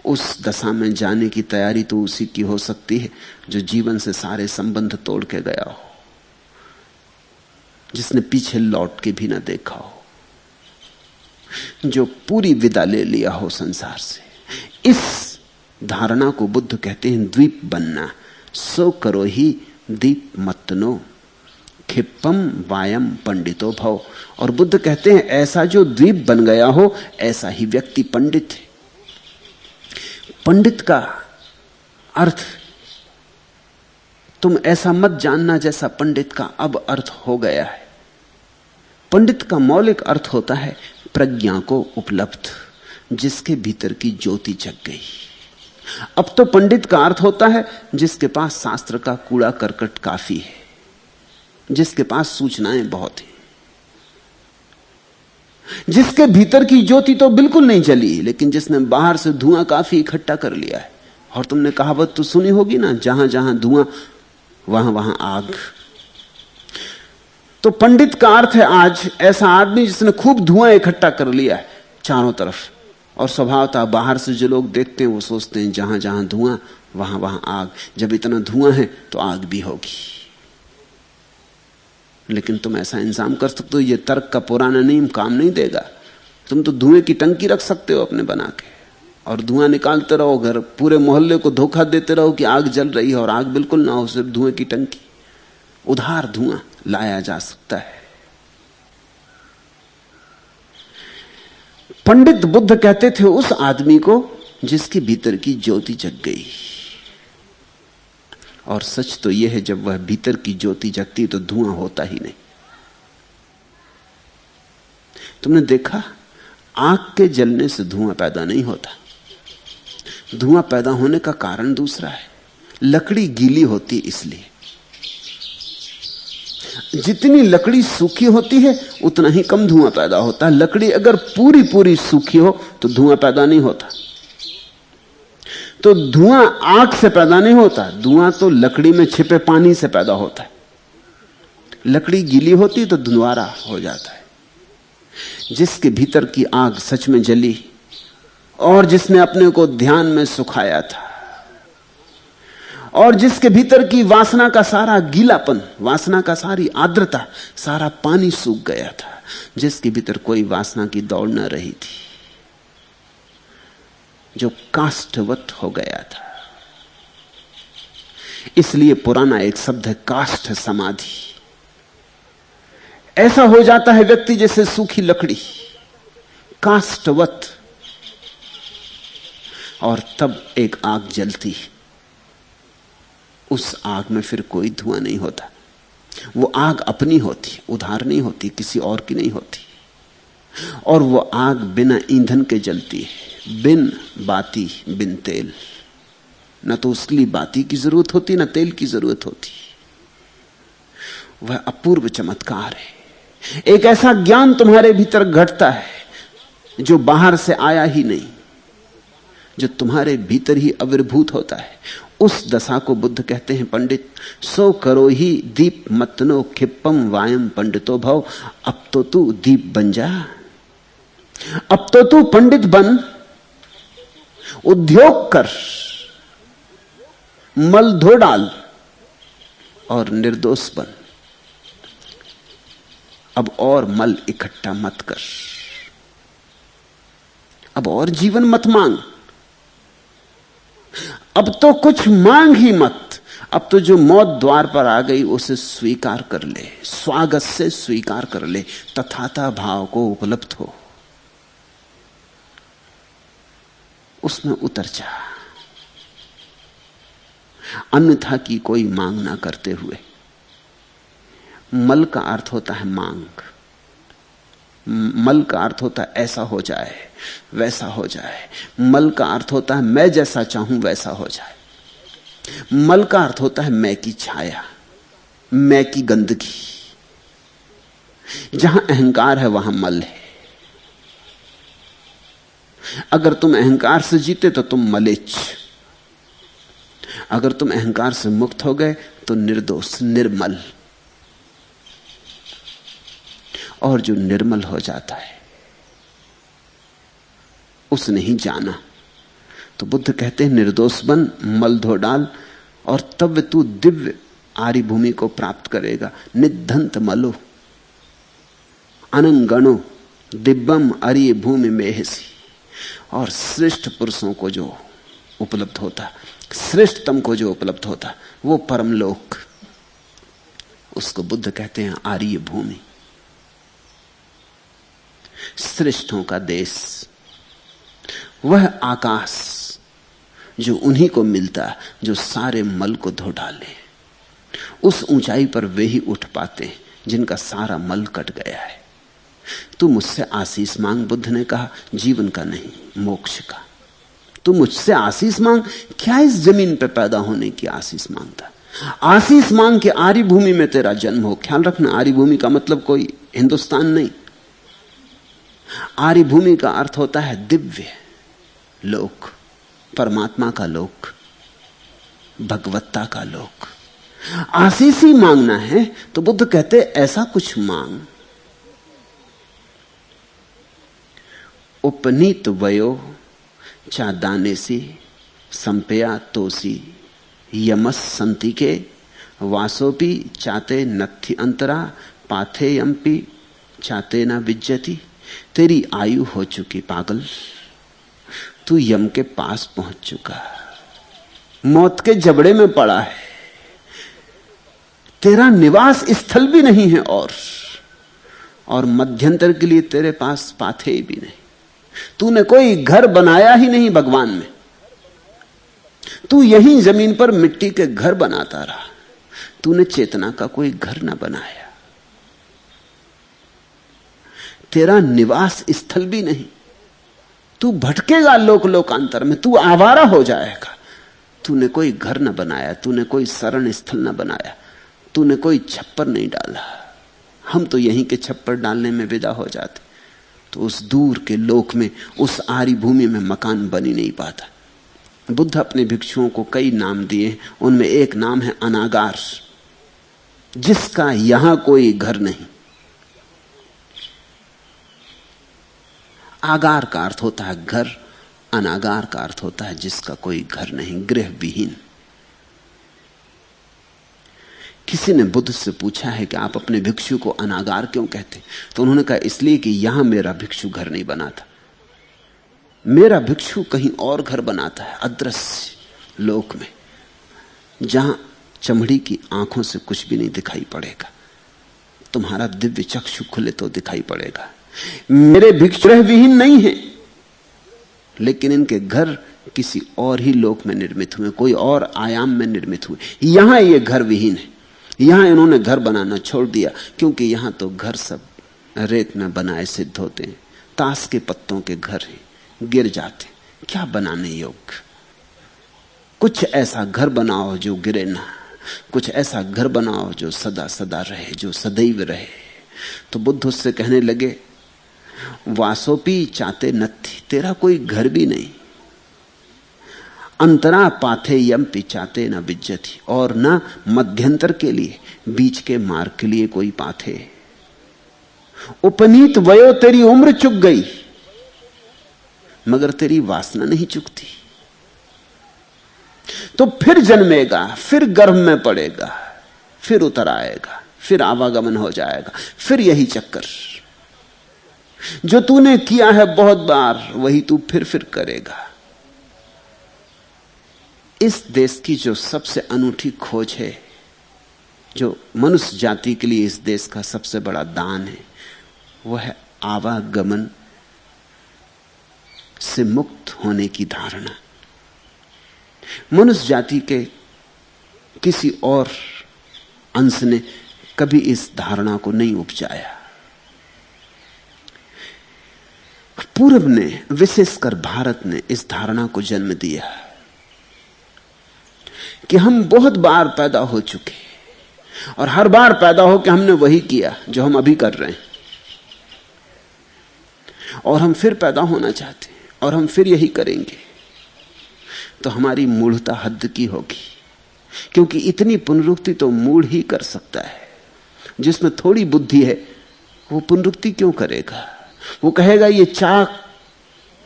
Speaker 1: उस दशा में जाने की तैयारी तो उसी की हो सकती है जो जीवन से सारे संबंध तोड़ के गया हो, जिसने पीछे लौट के भी ना देखा हो, जो पूरी विदा ले लिया हो संसार से। इस धारणा को बुद्ध कहते हैं द्वीप बनना। सो करो ही दीप मत नो, खिप्पम वायम पंडितो भव। और बुद्ध कहते हैं ऐसा जो द्वीप बन गया हो ऐसा ही व्यक्ति पंडित है। पंडित का अर्थ तुम ऐसा मत जानना जैसा पंडित का अब अर्थ हो गया है। पंडित का मौलिक अर्थ होता है प्रज्ञा को उपलब्ध, जिसके भीतर की ज्योति जग गई। अब तो पंडित का अर्थ होता है जिसके पास शास्त्र का कूड़ा करकट काफी है, जिसके पास सूचनाएं बहुत हैं, जिसके भीतर की ज्योति तो बिल्कुल नहीं जली, लेकिन जिसने बाहर से धुआं काफी इकट्ठा कर लिया है और तुमने कहावत तो सुनी होगी ना, जहां जहां धुआं वहां वहां आग। तो पंडित का अर्थ है आज ऐसा आदमी जिसने खूब धुआं इकट्ठा कर लिया है चारों तरफ, और स्वभावतः बाहर से जो लोग देखते हैं वो सोचते हैं जहां जहां धुआं वहां वहां आग। जब इतना धुआं है तो आग भी होगी। लेकिन तुम ऐसा इंतजाम कर सकते हो, ये तर्क का पुराना नियम काम नहीं देगा। तुम तो धुएं की टंकी रख सकते हो अपने बना के, और धुआं निकालते रहो, घर पूरे मोहल्ले को धोखा देते रहो कि आग जल रही है, और आग बिल्कुल ना हो, सिर्फ धुएं की टंकी। उधार धुआं लाया जा सकता है। पंडित बुद्ध कहते थे उस आदमी को जिसके भीतर की ज्योति जग गई। और सच तो यह है, जब वह भीतर की ज्योति जगती तो धुआं होता ही नहीं। तुमने देखा, आग के जलने से धुआं पैदा नहीं होता। धुआं पैदा होने का कारण दूसरा है। लकड़ी गीली होती इसलिए, जितनी लकड़ी सूखी होती है उतना ही कम धुआं पैदा होता है। लकड़ी अगर पूरी पूरी सूखी हो तो धुआं पैदा नहीं होता। तो धुआं आग से पैदा नहीं होता, धुआं तो लकड़ी में छिपे पानी से पैदा होता है। लकड़ी गीली होती तो धुआंरा हो जाता है। जिसके भीतर की आग सच में जली और जिसने अपने को ध्यान में सुखाया था, और जिसके भीतर की वासना का सारा गीलापन, वासना का सारी आर्द्रता, सारा पानी सूख गया था, जिसके भीतर कोई वासना की दौड़ न रही थी, जो काष्ठवत हो गया था। इसलिए पुराना एक शब्द है काष्ठ समाधि। ऐसा हो जाता है व्यक्ति जैसे सूखी लकड़ी, काष्ठवत, और तब एक आग जलती। उस आग में फिर कोई धुआं नहीं होता। वो आग अपनी होती, उधार नहीं होती, किसी और की नहीं होती। और वो आग बिना ईंधन के जलती है, बिन बाती बिन तेल। न तो उसके लिए बाती की जरूरत होती, न तेल की जरूरत होती। वह अपूर्व चमत्कार है। एक ऐसा ज्ञान तुम्हारे भीतर घटता है जो बाहर से आया ही नहीं, जो तुम्हारे भीतर ही आविर्भूत होता है। उस दशा को बुद्ध कहते हैं पंडित। सो करो ही दीप मतनो खिप्पम वायम पंडितो भव। अब तो तू दीप बन जा, अब तो तू पंडित बन, उद्योग कर, मल धो डाल और निर्दोष बन। अब और मल इकट्ठा मत कर, अब और जीवन मत मांग, अब तो कुछ मांग ही मत। अब तो जो मौत द्वार पर आ गई उसे स्वीकार कर ले, स्वागत से स्वीकार कर ले, तथाता भाव को उपलब्ध हो, उसमें उतर जा। अन्यथा की कोई मांग ना करते हुए। मल का अर्थ होता है मांग, मल का अर्थ होता है ऐसा हो जाए, वैसा हो जाए। मल का अर्थ होता है मैं जैसा चाहूं वैसा हो जाए। मल का अर्थ होता है मैं की छाया, मैं की गंदगी। जहां अहंकार है वहां मल है। अगर तुम अहंकार से जीते तो तुम मलेच्छ, अगर तुम अहंकार से मुक्त हो गए तो निर्दोष, निर्मल। और जो निर्मल हो जाता है उसने ही जाना। तो बुद्ध कहते हैं निर्दोष बन, मल धो डाल, और तब तू दिव्य आर्य भूमि को प्राप्त करेगा। निधंत मलो अनंगणो दिव्यम आर्य भूमि मेहसी। और श्रेष्ठ पुरुषों को जो उपलब्ध होता, श्रेष्ठतम को जो उपलब्ध होता, वो परमलोक, उसको बुद्ध कहते हैं आर्य भूमि, श्रेष्ठों का देश। वह आकाश जो उन्हीं को मिलता जो सारे मल को धो डाले। उस ऊंचाई पर वे ही उठ पाते हैं जिनका सारा मल कट गया है। तू मुझसे आशीष मांग, बुद्ध ने कहा, जीवन का नहीं, मोक्ष का। तू मुझसे आशीष मांग। क्या इस जमीन पर पैदा होने की आशीष मांगता? आशीष मांग के आर्य भूमि में तेरा जन्म हो। ख्याल रखना, आर्य भूमि का मतलब कोई हिंदुस्तान नहीं। आर्य भूमि का अर्थ होता है दिव्य लोक, परमात्मा का लोक। भगवत्ता का लोक। आशीष ही मांगना है तो बुद्ध कहते ऐसा कुछ मांग। उपनीत वयो चादानेसी संपया तोसी यमस संति के वासोपि चाते नत्थि अंतरा पाथेयम्पि चाते न विज्जति। तेरी आयु हो चुकी पागल, तू यम के पास पहुंच चुका, मौत के जबड़े में पड़ा है, तेरा निवास स्थल भी नहीं है और मध्यंतर के लिए तेरे पास पाथे भी नहीं। तूने कोई घर बनाया ही नहीं भगवान में, तू यहीं जमीन पर मिट्टी के घर बनाता रहा। तूने चेतना का कोई घर ना बनाया, तेरा निवास स्थल भी नहीं। तू भटकेगा लोक लोकांतर में, तू आवारा हो जाएगा। तूने कोई घर ना बनाया, तूने कोई शरण स्थल ना बनाया, तूने कोई छप्पर नहीं डाला। हम तो यहीं के छप्पर डालने में विदा हो जाते, तो उस दूर के लोक में, उस आरी भूमि में मकान बन ही नहीं पाता। बुद्ध अपने भिक्षुओं को कई नाम दिए, उनमें एक नाम है अनागार, जिसका यहां कोई घर नहीं। आगार का अर्थ होता है घर, अनागार का अर्थ होता है जिसका कोई घर नहीं, गृह विहीन। किसी ने बुद्ध से पूछा है कि आप अपने भिक्षु को अनागार क्यों कहते? तो उन्होंने कहा इसलिए कि यहां मेरा भिक्षु घर नहीं बनाता, मेरा भिक्षु कहीं और घर बनाता है, अदृश्य लोक में, जहां चमड़ी की आंखों से कुछ भी नहीं दिखाई पड़ेगा। तुम्हारा दिव्य चक्षु खुले तो दिखाई पड़ेगा। मेरे भिक्षु गृह विहीन नहीं है, लेकिन इनके घर किसी और ही लोक में निर्मित हुए, कोई और आयाम में निर्मित हुए। यहां ये घर विहीन है, यहां इन्होंने घर बनाना छोड़ दिया, क्योंकि यहां तो घर सब रेत में बनाए सिद्ध होते हैं, ताश के पत्तों के घर हैं, गिर जाते, क्या बनाने योग्य। कुछ ऐसा घर बनाओ जो गिरे ना, कुछ ऐसा घर बनाओ जो सदा सदा रहे, जो सदैव रहे। तो बुद्ध उससे कहने लगे वासोपी चाहते नत्थि, तेरा कोई घर भी नहीं। अंतरा पाथे यम पिचाते न विज्जति, और न मध्यंतर के लिए, बीच के मार्ग के लिए कोई पाथे। उपनीत वयो, तेरी उम्र चुक गई मगर तेरी वासना नहीं चुकती। तो फिर जन्मेगा, फिर गर्भ में पड़ेगा, फिर उतर आएगा, फिर आवागमन हो जाएगा, फिर यही चक्कर जो तूने किया है बहुत बार, वही तू फिर करेगा। इस देश की जो सबसे अनूठी खोज है, जो मनुष्य जाति के लिए इस देश का सबसे बड़ा दान है, वह है आवागमन से मुक्त होने की धारणा। मनुष्य जाति के किसी और अंश ने कभी इस धारणा को नहीं उपजाया। पूर्व ने, विशेषकर भारत ने, इस धारणा को जन्म दिया कि हम बहुत बार पैदा हो चुके, और हर बार पैदा हो के हमने वही किया जो हम अभी कर रहे हैं, और हम फिर पैदा होना चाहते हैं और हम फिर यही करेंगे। तो हमारी मूढ़ता हद की होगी, क्योंकि इतनी पुनरुक्ति तो मूढ़ ही कर सकता है। जिसमें थोड़ी बुद्धि है वो पुनरुक्ति क्यों करेगा? वो कहेगा ये चाक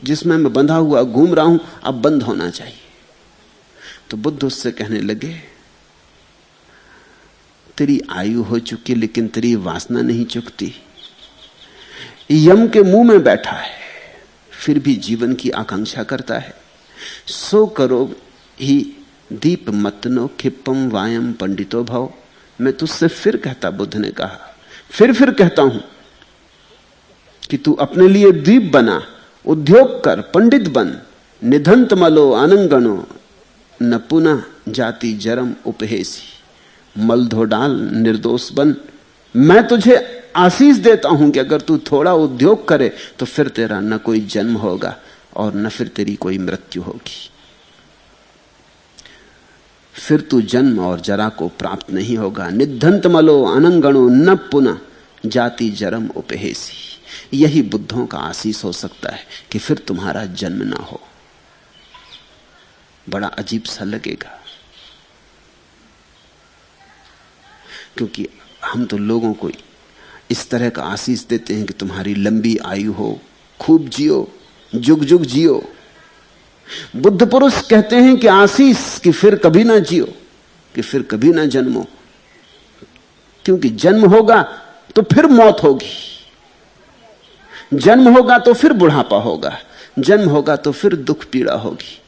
Speaker 1: जिसमें मैं बंधा हुआ घूम रहा हूं अब बंद होना चाहिए। तो बुद्ध उससे कहने लगे तेरी आयु हो चुकी लेकिन तेरी वासना नहीं चुकती। यम के मुंह में बैठा है फिर भी जीवन की आकांक्षा करता है। सो करो ही दीप मतनो खिप्पम वायम पंडितो भव। मैं तुझसे फिर कहता, बुद्ध ने कहा, फिर कहता हूं कि तू अपने लिए दीप बना, उद्योग कर, पंडित बन। निधंत मलो अनंगणो न पुनः जाति जरम उपहेसी। मल धो डाल, निर्दोष बन। मैं तुझे आशीष देता हूं कि अगर तू थोड़ा उद्योग करे तो फिर तेरा न कोई जन्म होगा और न फिर तेरी कोई मृत्यु होगी। फिर तू जन्म और जरा को प्राप्त नहीं होगा। निधंत मलो अनंगणो न पुनः जाति जरम उपहेसी। यही बुद्धों का आशीष हो सकता है कि फिर तुम्हारा जन्म ना हो। बड़ा अजीब सा लगेगा, क्योंकि हम तो लोगों को इस तरह का आशीष देते हैं कि तुम्हारी लंबी आयु हो, खूब जियो, जुग जुग जियो। बुद्ध पुरुष कहते हैं कि आशीष कि फिर कभी ना जियो, कि फिर कभी ना जन्मो, क्योंकि जन्म होगा तो फिर मौत होगी, जन्म होगा तो फिर बुढ़ापा होगा, जन्म होगा तो फिर दुख पीड़ा होगी,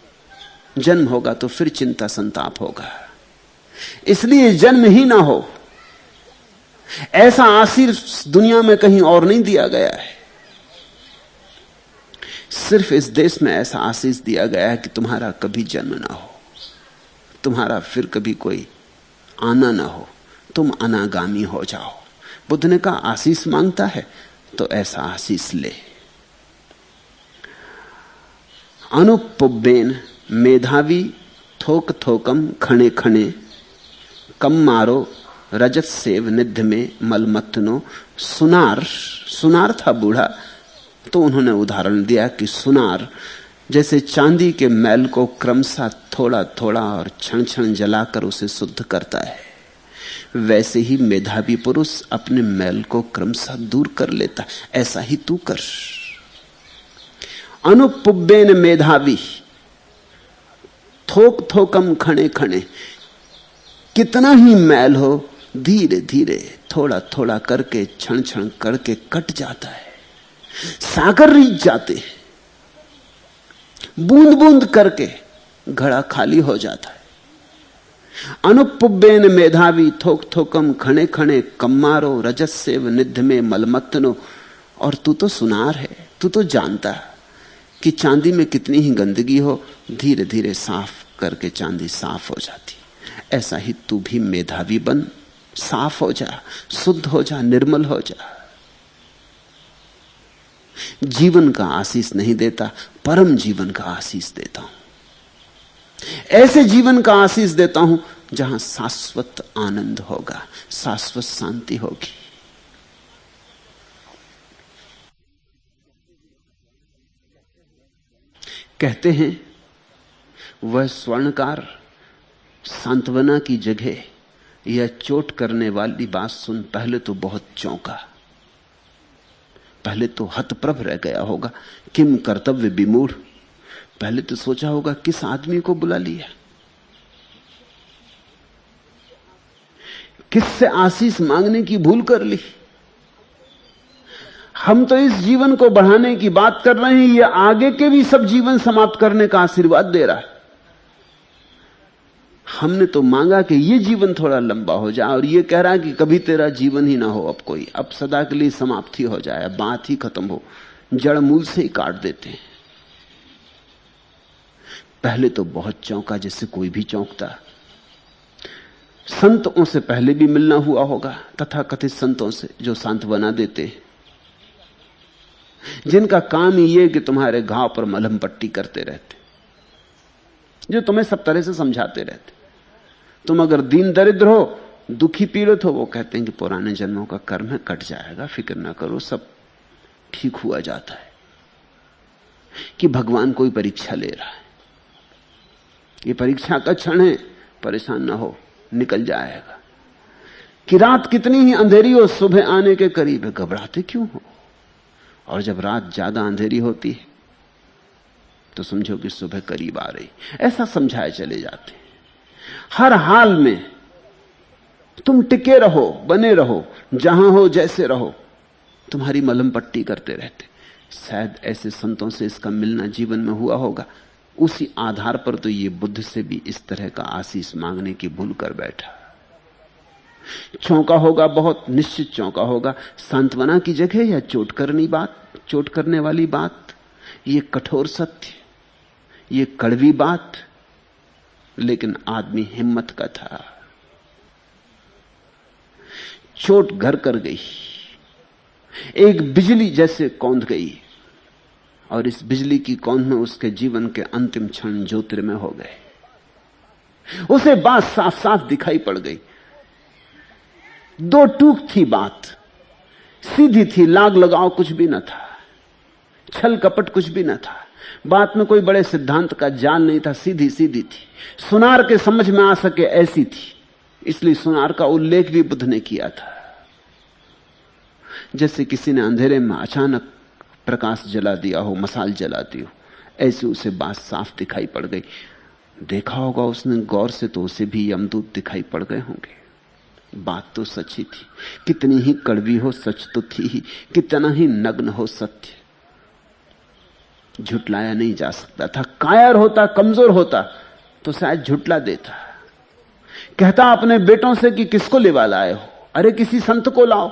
Speaker 1: जन्म होगा तो फिर चिंता संताप होगा। इसलिए जन्म ही ना हो, ऐसा आशीष दुनिया में कहीं और नहीं दिया गया है। सिर्फ इस देश में ऐसा आशीष दिया गया है कि तुम्हारा कभी जन्म ना हो, तुम्हारा फिर कभी कोई आना ना हो, तुम अनागामी हो जाओ। बुद्ध ने कहा आशीष मांगता है तो ऐसा आशीष ले। अनुपुब्बेन मेधावी थोक थोकम खणे खणे कम मारो रजत सेव निध में मलमत्नो। सुनार था बूढ़ा, तो उन्होंने उदाहरण दिया कि सुनार जैसे चांदी के मैल को क्रमशः थोड़ा थोड़ा और क्षण क्षण जलाकर उसे शुद्ध करता है, वैसे ही मेधावी पुरुष अपने मैल को क्रमशः दूर कर लेता है। ऐसा ही तू कर। अनुपुब्बेन मेधावी थोक थोकम खणे खणे, कितना ही मैल हो धीरे धीरे थोड़ा थोड़ा करके क्षण क्षण करके कट जाता है। सागर रीच जाते, बूंद बूंद करके घड़ा खाली हो जाता है। अनुपुब्बेन मेधावी थोक थोकम खणे खणे कम्मारो रजस्सेव निध में मलमत्नो। और तू तो सुनार है, तू तो जानता कि चांदी में कितनी ही गंदगी हो, धीरे धीरे साफ करके चांदी साफ हो जाती। ऐसा ही तू भी मेधावी बन, साफ हो जा, शुद्ध हो जा, निर्मल हो जा। जीवन का आशीष नहीं देता, परम जीवन का आशीष देता हूं। ऐसे जीवन का आशीष देता हूं जहां शाश्वत आनंद होगा, शाश्वत शांति होगी। कहते हैं वह स्वर्णकार सांत्वना की जगह यह चोट करने वाली बात सुन पहले तो बहुत चौंका, पहले तो हतप्रभ रह गया होगा। किम कर्तव्य विमूढ़, पहले तो सोचा होगा किस आदमी को बुला लिया, किससे आशीष मांगने की भूल कर ली। हम तो इस जीवन को बढ़ाने की बात कर रहे हैं, ये आगे के भी सब जीवन समाप्त करने का आशीर्वाद दे रहा है। हमने तो मांगा कि ये जीवन थोड़ा लंबा हो जाए, और ये कह रहा है कि कभी तेरा जीवन ही ना हो, अब कोई, अब सदा के लिए समाप्ति हो जाए, बात ही खत्म हो, जड़ मूल से ही काट देते हैं। पहले तो बहुत चौंका, जैसे कोई भी चौंकता। संतों से पहले भी मिलना हुआ होगा, तथाकथित संतों से जो सांत्वना देते हैं, जिनका काम ही ये कि तुम्हारे घाव पर मलहम पट्टी करते रहते, जो तुम्हें सब तरह से समझाते रहते। तुम अगर दीन दरिद्र हो, दुखी पीड़ित हो, वो कहते हैं कि पुराने जन्मों का कर्म है, कट जाएगा, फिक्र ना करो, सब ठीक हुआ जाता है। कि भगवान कोई परीक्षा ले रहा है, ये परीक्षा का क्षण है, परेशान ना हो, निकल जाएगा। कि रात कितनी ही अंधेरी हो, सुबह आने के करीब है, घबराते क्यों हो? और जब रात ज्यादा अंधेरी होती है तो समझो कि सुबह करीब आ रही। ऐसा समझाए चले जाते। हर हाल में तुम टिके रहो, बने रहो, जहां हो जैसे रहो, तुम्हारी मलहम पट्टी करते रहते। शायद ऐसे संतों से इसका मिलना जीवन में हुआ होगा। उसी आधार पर तो ये बुद्ध से भी इस तरह का आशीष मांगने की भूल कर बैठा। चौंका होगा, बहुत निश्चित चौंका होगा। सांत्वना की जगह या चोट करने वाली बात, ये कठोर सत्य, ये कड़वी बात, लेकिन आदमी हिम्मत का था। चोट घर कर गई, एक बिजली जैसे कौंध गई, और इस बिजली की कौंध में उसके जीवन के अंतिम क्षण ज्योतिर्मय हो गए। उसे बात साफ साफ दिखाई पड़ गई। दो टूक थी बात, सीधी थी, लाग लगाव कुछ भी न था, छल कपट कुछ भी न था। बात में कोई बड़े सिद्धांत का जाल नहीं था, सीधी सीधी थी, सुनार के समझ में आ सके ऐसी थी। इसलिए सुनार का उल्लेख भी बुद्ध ने किया था। जैसे किसी ने अंधेरे में अचानक प्रकाश जला दिया हो, मसाल जला दी हो, ऐसे उसे बात साफ दिखाई पड़ गई। देखा होगा उसने गौर से तो उसे भी यमदूत दिखाई पड़ गए होंगे। बात तो सच्ची थी, कितनी ही कड़वी हो सच तो थी ही, कितना ही नग्न हो सत्य, झुटलाया नहीं जा सकता था। कायर होता, कमजोर होता तो शायद झुटला देता। कहता अपने बेटों से कि किसको लेवा लाए हो? अरे किसी संत को लाओ।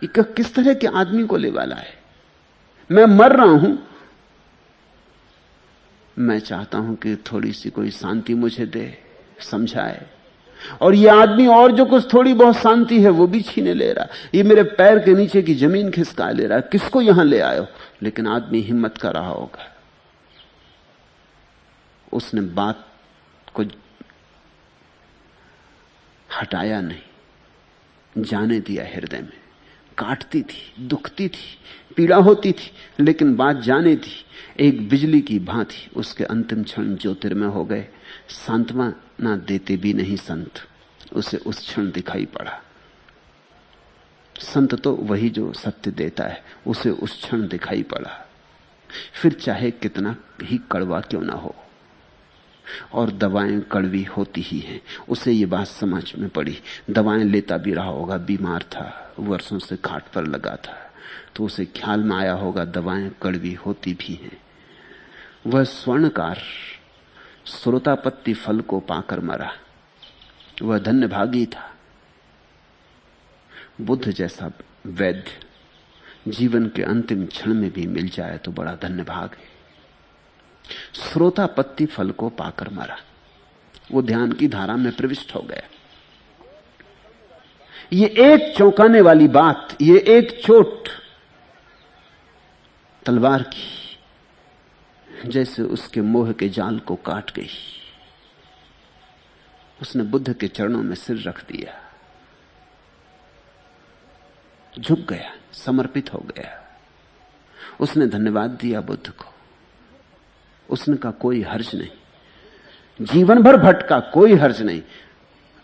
Speaker 1: किस तरह के आदमी को लेवा लाए? मैं मर रहा हूं, मैं चाहता हूं कि थोड़ी सी कोई शांति मुझे दे, समझाए। और ये आदमी और जो कुछ थोड़ी बहुत शांति है वो भी छीने ले रहा। ये मेरे पैर के नीचे की जमीन खिसका ले रहा। किसको यहां ले आयो? लेकिन आदमी हिम्मत कर रहा होगा। उसने बात को हटाया नहीं, जाने दिया। हृदय में काटती थी, दुखती थी, पीड़ा होती थी, लेकिन बात जाने थी। एक बिजली की भांति उसके अंतिम क्षण ज्योतिर्मय हो गए। सांत्वना देते भी नहीं संत, उसे उस क्षण दिखाई पड़ा। संत तो वही जो सत्य देता है, उसे उस क्षण दिखाई पड़ा। फिर चाहे कितना ही कड़वा क्यों ना हो, और दवाएं कड़वी होती ही हैं। उसे ये बात समझ में पड़ी। दवाएं लेता भी रहा होगा, बीमार था, वर्षों से खाट पर लगा था, तो उसे ख्याल में आया होगा दवाएं कड़वी होती भी हैं। वह स्वर्णकार श्रोतापत्ति फल को पाकर मरा, वह धन्य भागी था। बुद्ध जैसा वैद्य जीवन के अंतिम क्षण में भी मिल जाए तो बड़ा धन्य भाग है। श्रोतापत्ति फल को पाकर मरा, वो ध्यान की धारा में प्रविष्ट हो गया। ये एक चौंकाने वाली बात, ये एक चोट तलवार की जैसे उसके मोह के जाल को काट गई। उसने बुद्ध के चरणों में सिर रख दिया, झुक गया, समर्पित हो गया। उसने धन्यवाद दिया बुद्ध को। उसने कहा कोई हर्ज नहीं, जीवन भर भटका, कोई हर्ज नहीं।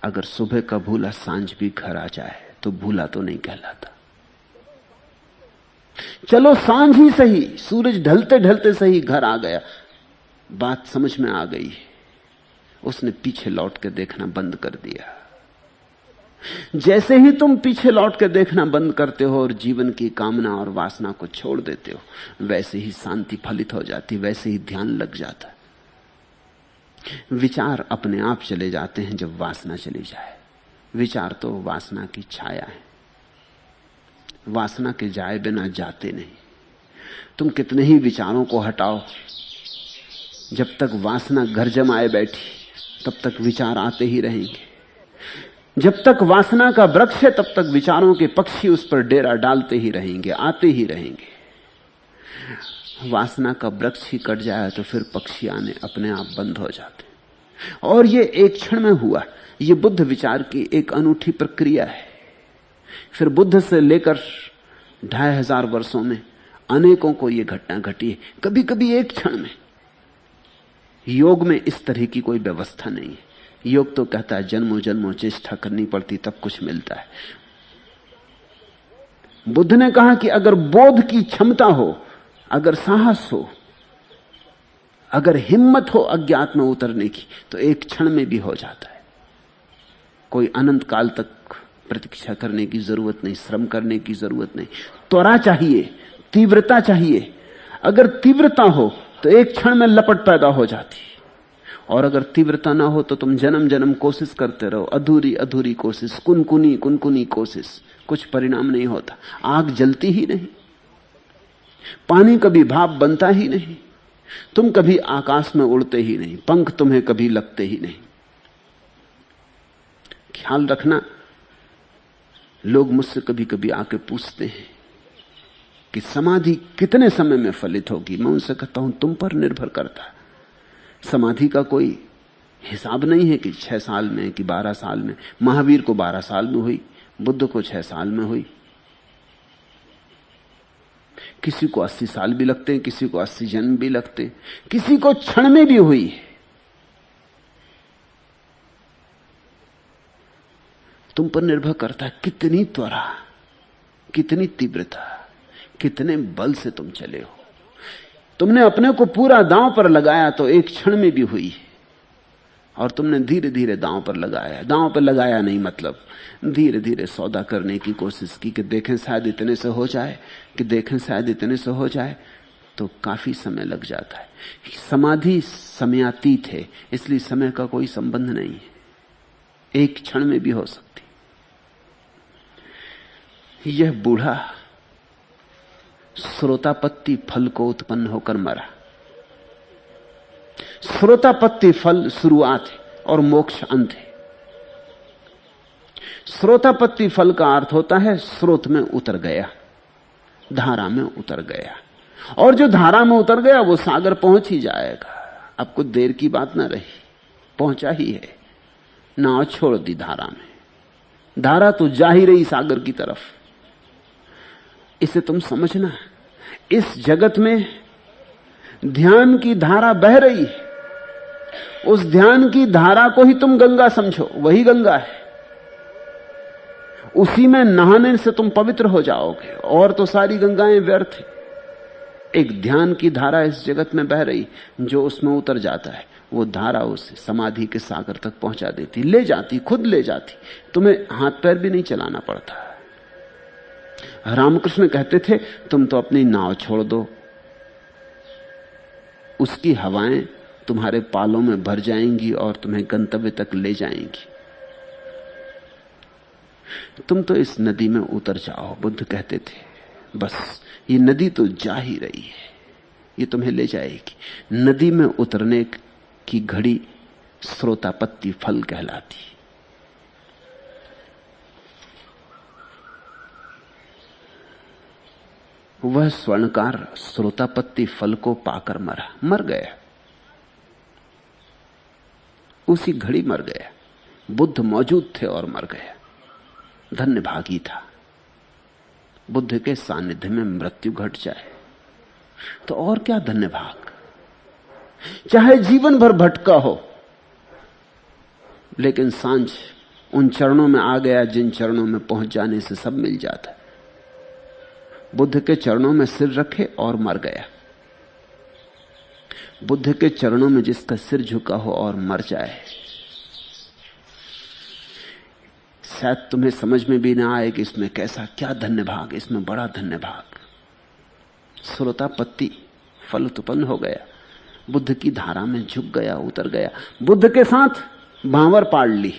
Speaker 1: अगर सुबह का भूला सांझ भी घर आ जाए तो भूला तो नहीं कहलाता। चलो सांझ ही सही, सूरज ढलते ढलते सही घर आ गया, बात समझ में आ गई। उसने पीछे लौट के देखना बंद कर दिया। जैसे ही तुम पीछे लौट के देखना बंद करते हो और जीवन की कामना और वासना को छोड़ देते हो, वैसे ही शांति फलित हो जाती, वैसे ही ध्यान लग जाता। विचार अपने आप चले जाते हैं जब वासना चली जाए। विचार तो वासना की छाया है, वासना के जाए बिना जाते नहीं। तुम कितने ही विचारों को हटाओ, जब तक वासना घर जमाए बैठी तब तक विचार आते ही रहेंगे। जब तक वासना का वृक्ष है तब तक विचारों के पक्षी उस पर डेरा डालते ही रहेंगे, आते ही रहेंगे। वासना का वृक्ष ही कट जाए तो फिर पक्षी आने अपने आप बंद हो जाते। और ये एक क्षण में हुआ। ये बुद्ध विचार की एक अनूठी प्रक्रिया है। फिर बुद्ध से लेकर 2500 वर्षों में अनेकों को यह घटना घटी है, कभी कभी एक क्षण में। योग में इस तरह की कोई व्यवस्था नहीं है। योग तो कहता है जन्मों जन्मों चेष्टा करनी पड़ती तब कुछ मिलता है। बुद्ध ने कहा कि अगर बोध की क्षमता हो, अगर साहस हो, अगर हिम्मत हो अज्ञात में उतरने की, तो एक क्षण में भी हो जाता है। कोई अनंत काल तक प्रतीक्षा करने की जरूरत नहीं, श्रम करने की जरूरत नहीं। त्वरा चाहिए, तीव्रता चाहिए। अगर तीव्रता हो तो एक क्षण में लपट पैदा हो जाती, और अगर तीव्रता ना हो तो तुम जन्म जन्म कोशिश करते रहो, अधूरी अधूरी कोशिश, कुनकुनी कुनकुनी कोशिश, कुछ परिणाम नहीं होता। आग जलती ही नहीं, पानी कभी भाप बनता ही नहीं, तुम कभी आकाश में उड़ते ही नहीं, पंख तुम्हें कभी लगते ही नहीं। ख्याल रखना, लोग मुझसे कभी कभी आके पूछते हैं कि समाधि कितने समय में फलित होगी। मैं उनसे कहता हूं तुम पर निर्भर करता है। समाधि का कोई हिसाब नहीं है कि 6 साल में कि 12 साल में। महावीर को 12 साल में हुई, बुद्ध को 6 साल में हुई। किसी को 80 साल भी लगते हैं, किसी को 80 जन्म भी लगते, किसी को क्षण में भी हुई। तुम पर निर्भर करता है कितनी त्वरा, कितनी तीव्रता, कितने बल से तुम चले हो। तुमने अपने को पूरा दांव पर लगाया तो एक क्षण में भी हुई, और तुमने धीरे धीरे दांव पर लगाया। दांव पर लगाया नहीं मतलब धीरे धीरे सौदा करने की कोशिश की कि देखें शायद इतने से हो जाए, कि देखें शायद इतने से हो जाए, तो काफी समय लग जाता है। समाधि समयातीत है, इसलिए समय का कोई संबंध नहीं है, एक क्षण में भी हो सकती। यह बूढ़ा श्रोतापत्ति फल को उत्पन्न होकर मरा। श्रोतापत्ति फल शुरुआत है और मोक्ष अंत है। श्रोतापत्ति फल का अर्थ होता है स्रोत में उतर गया, धारा में उतर गया, और जो धारा में उतर गया वो सागर पहुंच ही जाएगा। अब कुछ देर की बात ना रही, पहुंचा ही है। नाव छोड़ दी धारा में, धारा तो जा ही रही सागर की तरफ। इसे तुम समझना, इस जगत में ध्यान की धारा बह रही है। उस ध्यान की धारा को ही तुम गंगा समझो, वही गंगा है। उसी में नहाने से तुम पवित्र हो जाओगे, और तो सारी गंगाएं व्यर्थ है। एक ध्यान की धारा इस जगत में बह रही, जो उसमें उतर जाता है वो धारा उसे समाधि के सागर तक पहुंचा देती, ले जाती, खुद ले जाती। तुम्हें हाथ पैर भी नहीं चलाना पड़ता। रामकृष्ण कहते थे तुम तो अपनी नाव छोड़ दो, उसकी हवाएं तुम्हारे पालों में भर जाएंगी और तुम्हें गंतव्य तक ले जाएंगी। तुम तो इस नदी में उतर जाओ, बुद्ध कहते थे। बस ये नदी तो जा ही रही है, ये तुम्हें ले जाएगी। नदी में उतरने की घड़ी श्रोतापत्ति फल कहलाती। वह स्वर्णकार श्रोतापत्ति फल को पाकर मरा, मर गया, उसी घड़ी मर गया। बुद्ध मौजूद थे और मर गया। धन्य भागी था। बुद्ध के सानिध्य में मृत्यु घट जाए तो और क्या धन्य भाग। चाहे जीवन भर भटका हो, लेकिन सांझ उन चरणों में आ गया जिन चरणों में पहुंच जाने से सब मिल जाता है। बुद्ध के चरणों में सिर रखे और मर गया। बुद्ध के चरणों में जिसका सिर झुका हो और मर जाए, शायद तुम्हें समझ में भी ना आए कि इसमें कैसा क्या धन्य भाग। इसमें बड़ा धन्य भाग। श्रोतापत्ति फल उत्पन्न हो गया, बुद्ध की धारा में झुक गया, उतर गया, बुद्ध के साथ भांवर पाड़ ली,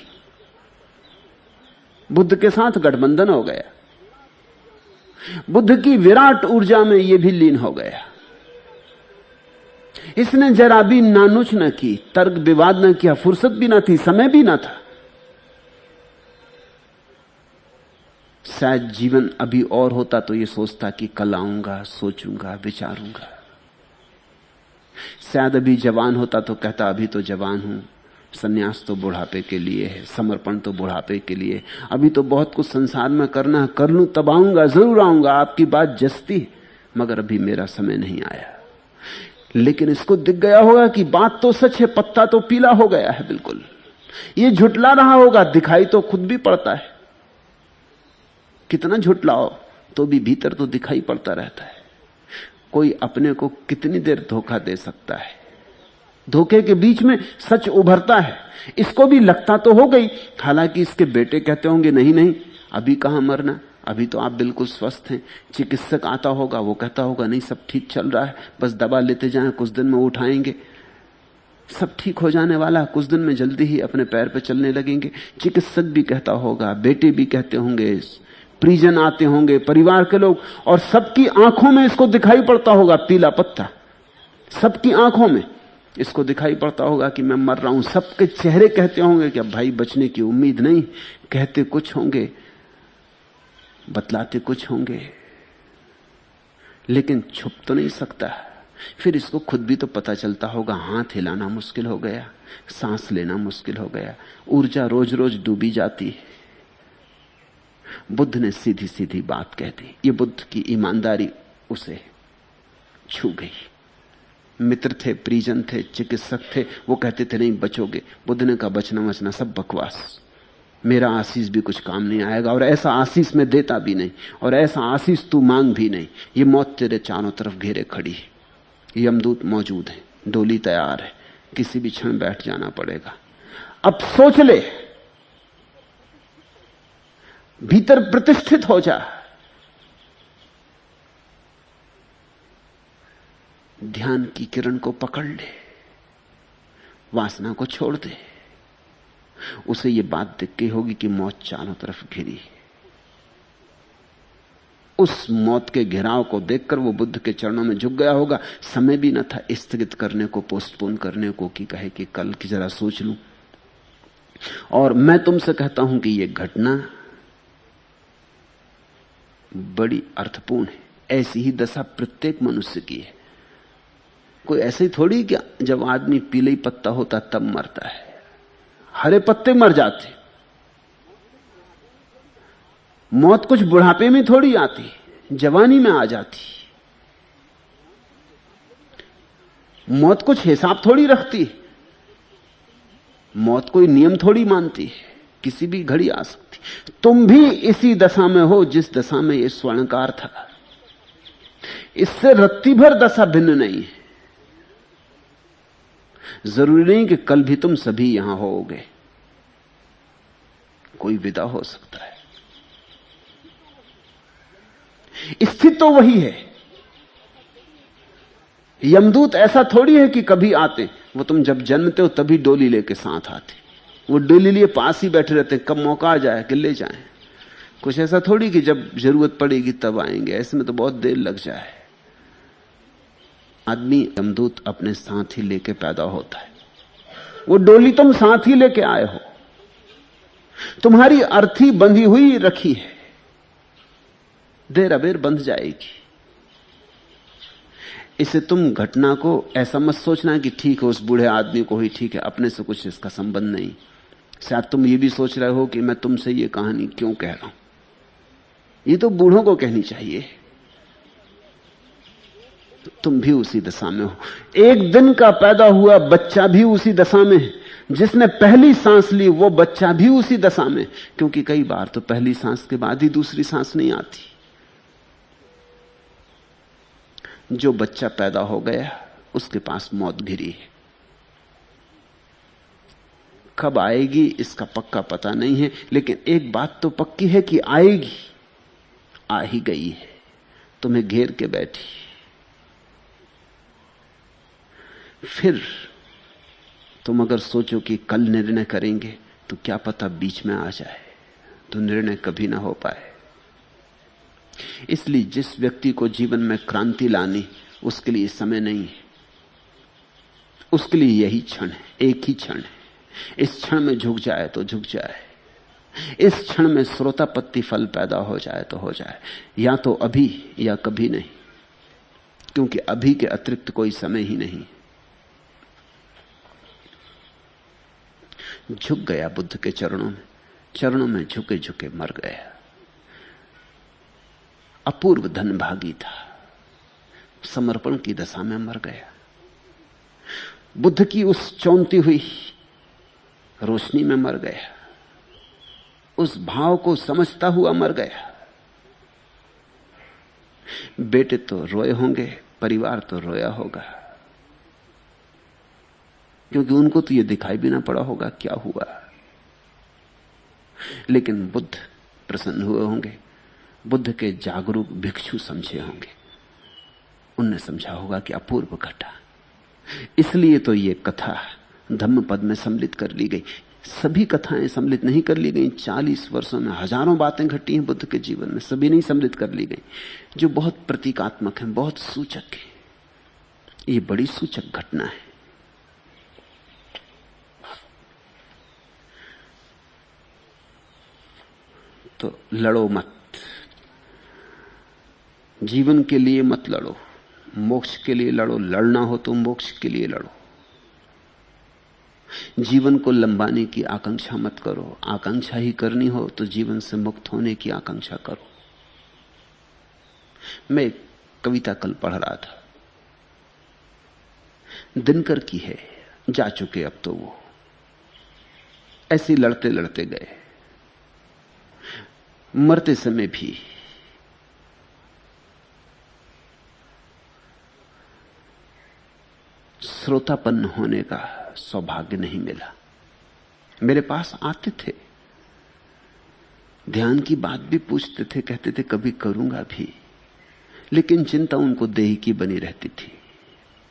Speaker 1: बुद्ध के साथ गठबंधन हो गया, बुद्ध की विराट ऊर्जा में यह भी लीन हो गया। इसने जरा भी नानुच न की, तर्क विवाद न किया, फुर्सत भी न थी, समय भी न था। शायद जीवन अभी और होता तो ये सोचता कि कल आऊंगा, सोचूंगा, विचारूंगा। शायद अभी जवान होता तो कहता अभी तो जवान हूं, सन्यास तो बुढ़ापे के लिए है, समर्पण तो बुढ़ापे के लिए, अभी तो बहुत कुछ संसार में करना है, कर लूं तब आऊंगा, जरूर आऊंगा। आपकी बात जस्ती, मगर अभी मेरा समय नहीं आया। लेकिन इसको दिख गया होगा कि बात तो सच है, पत्ता तो पीला हो गया है बिल्कुल। ये झुटला रहा होगा, दिखाई तो खुद भी पड़ता है। कितना झुटलाओ तो भी भीतर तो दिखाई पड़ता रहता है। कोई अपने को कितनी देर धोखा दे सकता है। धोखे के बीच में सच उभरता है। इसको भी लगता तो हो गई, हालांकि इसके बेटे कहते होंगे नहीं नहीं अभी कहां मरना, अभी तो आप बिल्कुल स्वस्थ हैं। चिकित्सक आता होगा, वो कहता होगा नहीं सब ठीक चल रहा है, बस दवा लेते जाएं, कुछ दिन में उठाएंगे, सब ठीक हो जाने वाला, कुछ दिन में जल्दी ही अपने पैर पे चलने लगेंगे। चिकित्सक भी कहता होगा, बेटे भी कहते होंगे, परिजन आते होंगे, परिवार के लोग, और सबकी आंखों में इसको दिखाई पड़ता होगा पीला पत्ता। सबकी आंखों में इसको दिखाई पड़ता होगा कि मैं मर रहा हूं। सबके चेहरे कहते होंगे कि अब भाई बचने की उम्मीद नहीं। कहते कुछ होंगे, बतलाते कुछ होंगे, लेकिन छुप तो नहीं सकता। फिर इसको खुद भी तो पता चलता होगा, हाथ हिलाना मुश्किल हो गया, सांस लेना मुश्किल हो गया, ऊर्जा रोज रोज डूबी जाती है। बुद्ध ने सीधी सीधी बात कह दी। ये बुद्ध की ईमानदारी उसे छू गई। मित्र थे, परिजन थे, चिकित्सक थे, वो कहते थे नहीं बचोगे। बुद्ध ने कहा बचना बचना सब बकवास, मेरा आशीष भी कुछ काम नहीं आएगा, और ऐसा आशीष मैं देता भी नहीं, और ऐसा आशीष तू मांग भी नहीं। ये मौत तेरे चारों तरफ घेरे खड़ी है, यमदूत मौजूद है, डोली तैयार है, किसी भी क्षण बैठ जाना पड़ेगा। अब सोच ले, भीतर प्रतिष्ठित हो जा, ध्यान की किरण को पकड़ ले, वासना को छोड़ दे। उसे यह बात दिख गई होगी कि मौत चारों तरफ घिरी। उस मौत के घेराव को देखकर वो बुद्ध के चरणों में झुक गया होगा। समय भी न था स्थगित करने को, पोस्टपोन करने को, कि कहे कि कल की जरा सोच लूं। और मैं तुमसे कहता हूं कि यह घटना बड़ी अर्थपूर्ण है। ऐसी ही दशा प्रत्येक मनुष्य की है। कोई ऐसे ही थोड़ी कि जब आदमी पीले पत्ता होता तब मरता है, हरे पत्ते मर जाते। मौत कुछ बुढ़ापे में थोड़ी आती, जवानी में आ जाती। मौत कुछ हिसाब थोड़ी रखती, मौत कोई नियम थोड़ी मानती है, किसी भी घड़ी आ सकती। तुम भी इसी दशा में हो जिस दशा में यह स्वर्णकार था। इससे रत्ती भर दशा भिन्न नहीं है। जरूरी नहीं कि कल भी तुम सभी यहां होगे, कोई विदा हो सकता है। स्थिति तो वही है। यमदूत ऐसा थोड़ी है कि कभी आते, वो तुम जब जन्मते हो तभी डोली लेके साथ आते। वो डोली लिए पास ही बैठे रहते, कब मौका आ जाए कि ले जाएं। कुछ ऐसा थोड़ी कि जब जरूरत पड़ेगी तब आएंगे, ऐसे में तो बहुत देर लग जाए। आदमी यमदूत अपने साथ ही लेके पैदा होता है। वो डोली तुम साथ ही लेके आए हो, तुम्हारी अर्थी बंधी हुई रखी है, देर अबेर बंध जाएगी। इसे तुम घटना को ऐसा मत सोचना कि ठीक है उस बूढ़े आदमी को ही ठीक है, अपने से कुछ इसका संबंध नहीं। शायद तुम ये भी सोच रहे हो कि मैं तुमसे ये कहानी क्यों कह रहा हूं, ये तो बूढ़ों को कहनी चाहिए। तुम भी उसी दशा में हो। एक दिन का पैदा हुआ बच्चा भी उसी दशा में है। जिसने पहली सांस ली वो बच्चा भी उसी दशा में, क्योंकि कई बार तो पहली सांस के बाद ही दूसरी सांस नहीं आती। जो बच्चा पैदा हो गया उसके पास मौत घिरी है। कब आएगी इसका पक्का पता नहीं है, लेकिन एक बात तो पक्की है कि आएगी, आ ही गई है, तुम्हें घेर के बैठी। फिर तुम अगर सोचो कि कल निर्णय करेंगे तो क्या पता बीच में आ जाए, तो निर्णय कभी ना हो पाए। इसलिए जिस व्यक्ति को जीवन में क्रांति लानी, उसके लिए समय नहीं है, उसके लिए यही क्षण है, एक ही क्षण है। इस क्षण में झुक जाए तो झुक जाए, इस क्षण में श्रोतापत्ति फल पैदा हो जाए तो हो जाए, या तो अभी या कभी नहीं, क्योंकि अभी के अतिरिक्त कोई समय ही नहीं। झुक गया बुद्ध के चरणों में झुके झुके मर गया। अपूर्व धनभागी था, समर्पण की दशा में मर गया। बुद्ध की उस चौंती हुई रोशनी में मर गया, उस भाव को समझता हुआ मर गया। बेटे तो रोए होंगे, परिवार तो रोया होगा, क्योंकि उनको तो यह दिखाई भी ना पड़ा होगा क्या हुआ। लेकिन बुद्ध प्रसन्न हुए होंगे, बुद्ध के जागरूक भिक्षु समझे होंगे, उनने समझा होगा कि अपूर्व घटा। इसलिए तो ये कथा धम्मपद में सम्मिलित कर ली गई। सभी कथाएं सम्मिलित नहीं कर ली गई। 40 वर्षों में हजारों बातें घटी हैं बुद्ध के जीवन में, सभी नहीं सम्मिलित कर ली गई, जो बहुत प्रतीकात्मक हैं, बहुत सूचक है। ये बड़ी सूचक घटना है। तो लड़ो मत, जीवन के लिए मत लड़ो, मोक्ष के लिए लड़ो। लड़ना हो तो मोक्ष के लिए लड़ो। जीवन को लंबाने की आकांक्षा मत करो। आकांक्षा ही करनी हो तो जीवन से मुक्त होने की आकांक्षा करो। मैं एक कविता कल पढ़ रहा था, दिनकर की है, जा चुके अब तो वो। ऐसे लड़ते लड़ते गए, मरते समय भी श्रोतापन्न होने का सौभाग्य नहीं मिला। मेरे पास आते थे, ध्यान की बात भी पूछते थे, कहते थे कभी करूंगा भी, लेकिन चिंता उनको देह की बनी रहती थी।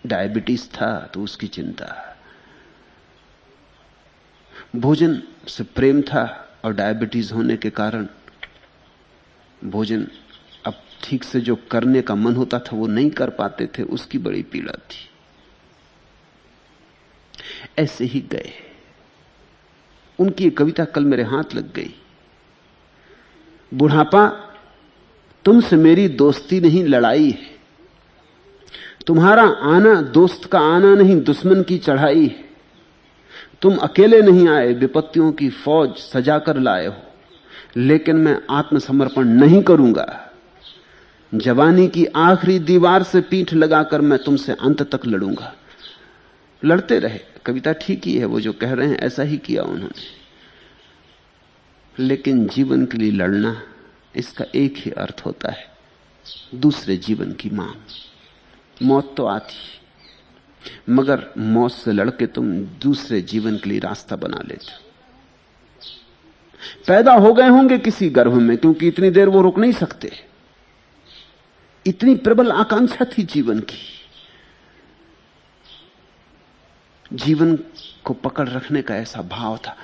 Speaker 1: डायबिटीज था तो उसकी चिंता, भोजन से प्रेम था और डायबिटीज होने के कारण भोजन अब ठीक से जो करने का मन होता था वो नहीं कर पाते थे, उसकी बड़ी पीड़ा थी। ऐसे ही गए। उनकी एक कविता कल मेरे हाथ लग गई। बुढ़ापा तुमसे मेरी दोस्ती नहीं लड़ाई है, तुम्हारा आना दोस्त का आना नहीं दुश्मन की चढ़ाई है। तुम अकेले नहीं आए, विपत्तियों की फौज सजाकर लाए हो, लेकिन मैं आत्मसमर्पण नहीं करूंगा। जवानी की आखिरी दीवार से पीठ लगाकर मैं तुमसे अंत तक लड़ूंगा। लड़ते रहे, कविता ठीक ही है, वो जो कह रहे हैं ऐसा ही किया उन्होंने। लेकिन जीवन के लिए लड़ना, इसका एक ही अर्थ होता है, दूसरे जीवन की मांग। मौत तो आती, मगर मौत से लड़के तुम दूसरे जीवन के लिए रास्ता बना लेते हो। पैदा हो गए होंगे किसी गर्भ में, क्योंकि इतनी देर वो रुक नहीं सकते। इतनी प्रबल आकांक्षा थी जीवन की, जीवन को पकड़ रखने का ऐसा भाव था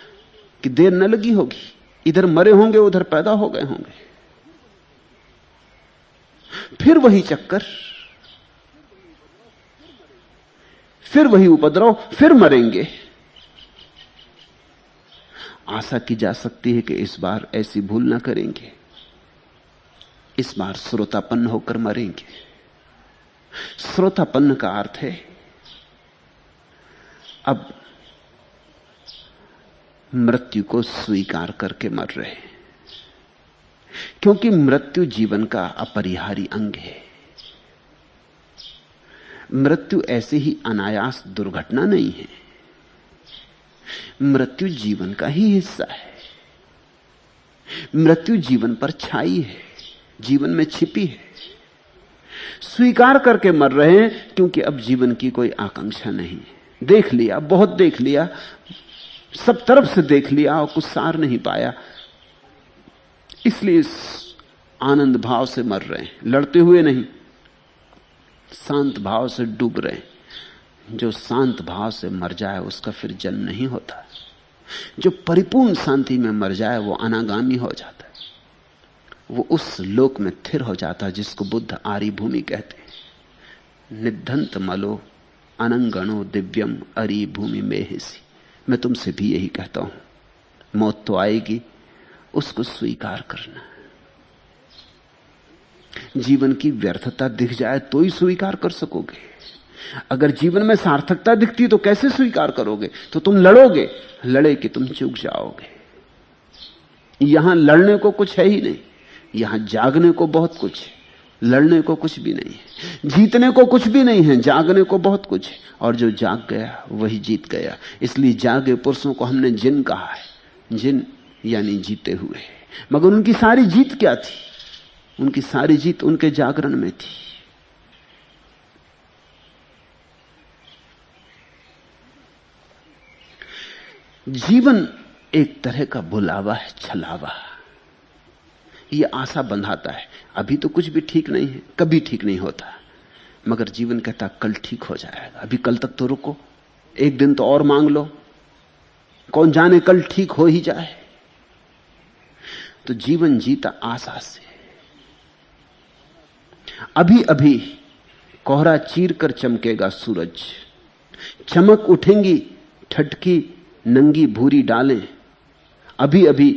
Speaker 1: कि देर न लगी होगी। इधर मरे होंगे, उधर पैदा हो गए होंगे, फिर वही चक्कर, फिर वही उपद्रव, फिर मरेंगे। आशा की जा सकती है कि इस बार ऐसी भूल ना करेंगे, इस बार श्रोतापन्न होकर मरेंगे। श्रोतापन्न का अर्थ है अब मृत्यु को स्वीकार करके मर रहे हैं, क्योंकि मृत्यु जीवन का अपरिहार्य अंग है। मृत्यु ऐसे ही अनायास दुर्घटना नहीं है, मृत्यु जीवन का ही हिस्सा है। मृत्यु जीवन पर छाई है, जीवन में छिपी है। स्वीकार करके मर रहे हैं क्योंकि अब जीवन की कोई आकांक्षा नहीं है। देख लिया, बहुत देख लिया, सब तरफ से देख लिया और कुछ सार नहीं पाया, इसलिए इस आनंद भाव से मर रहे हैं। लड़ते हुए नहीं, शांत भाव से डूब रहे हैं। जो शांत भाव से मर जाए उसका फिर जन्म नहीं होता। जो परिपूर्ण शांति में मर जाए वो अनागामी हो जाता है, वो उस लोक में स्थिर हो जाता है जिसको बुद्ध आरी भूमि कहते हैं। निद्धंत मलो अनंगणो दिव्यम अरी भूमि में हिसी। मैं तुमसे भी यही कहता हूं, मौत तो आएगी, उसको स्वीकार करना। जीवन की व्यर्थता दिख जाए तो ही स्वीकार कर सकोगे। अगर जीवन में सार्थकता दिखती तो कैसे स्वीकार करोगे? तो तुम लड़ोगे, लड़े कि तुम चूक जाओगे। यहां लड़ने को कुछ है ही नहीं, यहां जागने को बहुत कुछ है, लड़ने को कुछ भी नहीं है, जीतने को कुछ भी नहीं है, जागने को बहुत कुछ है। और जो जाग गया वही जीत गया। इसलिए जागे पुरुषों को हमने जिन कहा है, जिन यानी जीते हुए। मगर उनकी सारी जीत क्या थी? उनकी सारी जीत उनके जागरण में थी। जीवन एक तरह का बुलावा है, छलावा। ये आशा बंधाता है, अभी तो कुछ भी ठीक नहीं है, कभी ठीक नहीं होता, मगर जीवन कहता कल ठीक हो जाएगा। अभी कल तक तो रुको, एक दिन तो और मांग लो, कौन जाने कल ठीक हो ही जाए। तो जीवन जीता आशा से। अभी अभी कोहरा चीर कर चमकेगा सूरज, चमक उठेंगी ठटकी नंगी भूरी डालें। अभी अभी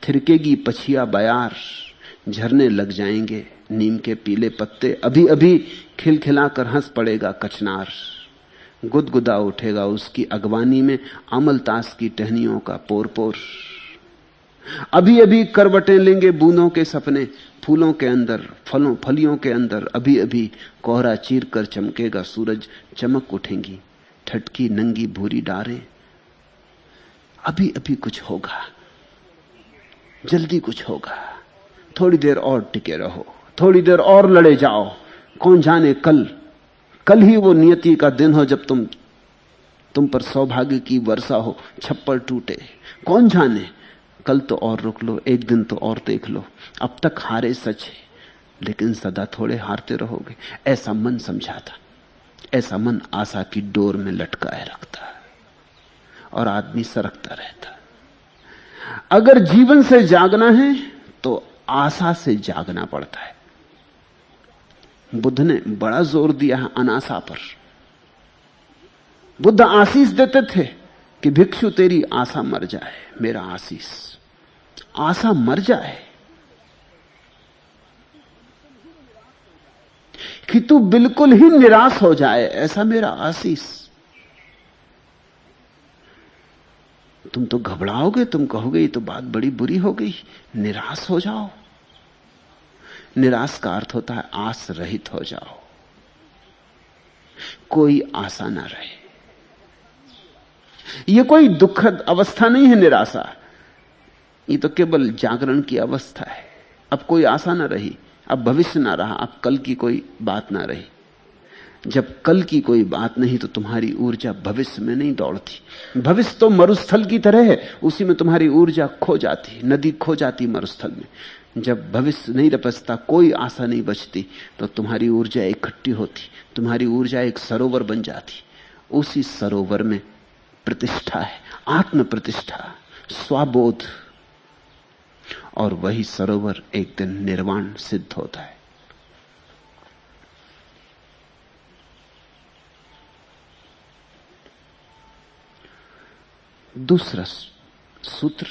Speaker 1: थिरकेगी पछिया बयार, झरने लग जाएंगे नीम के पीले पत्ते। अभी अभी खिलखिलाकर हंस पड़ेगा कचनार, गुदगुदा उठेगा उसकी अगवानी में अमलतास की टहनियों का पोर पोर। अभी अभी करवटें लेंगे बूंदों के सपने, फूलों के अंदर, फलों फलियों के अंदर। अभी अभी कोहरा चीर कर चमकेगा सूरज, चमक उठेंगी ठटकी नंगी भूरी डारें। अभी अभी कुछ होगा, जल्दी कुछ होगा। थोड़ी देर और टिके रहो, थोड़ी देर और लड़े जाओ। कौन जाने कल ही वो नियति का दिन हो जब तुम पर सौभाग्य की वर्षा हो, छप्पर टूटे। कौन जाने, कल तो और रुक लो, एक दिन तो और देख लो। अब तक हारे सच है, लेकिन सदा थोड़े हारते रहोगे। ऐसा मन समझाता, ऐसा मन आशा की डोर में लटकाए रखता है और आदमी सरकता रहता। अगर जीवन से जागना है तो आशा से जागना पड़ता है। बुद्ध ने बड़ा जोर दिया है अनाशा पर। बुद्ध आशीष देते थे कि भिक्षु तेरी आशा मर जाए, मेरा आशीष, आशा मर जाए, कि तू बिल्कुल ही निराश हो जाए, ऐसा मेरा आशीष। तुम तो घबराओगे, तुम कहोगे ये तो बात बड़ी बुरी हो गई, निराश हो जाओ। निराश का अर्थ होता है आस रहित हो जाओ, कोई आशा ना रहे। यह कोई दुखद अवस्था नहीं है निराशा, ये तो केवल जागरण की अवस्था है। अब कोई आशा ना रही, अब भविष्य ना रहा, अब कल की कोई बात ना रही। जब कल की कोई बात नहीं तो तुम्हारी ऊर्जा भविष्य में नहीं दौड़ती। भविष्य तो मरुस्थल की तरह है, उसी में तुम्हारी ऊर्जा खो जाती, नदी खो जाती मरुस्थल में। जब भविष्य नहीं रपसता, कोई आशा नहीं बचती, तो तुम्हारी ऊर्जा इकट्ठी होती, तुम्हारी ऊर्जा एक सरोवर बन जाती। उसी सरोवर में प्रतिष्ठा है, आत्म प्रतिष्ठा, स्वाबोध, और वही सरोवर एक दिन निर्वाण सिद्ध होता है। दूसरा सूत्र,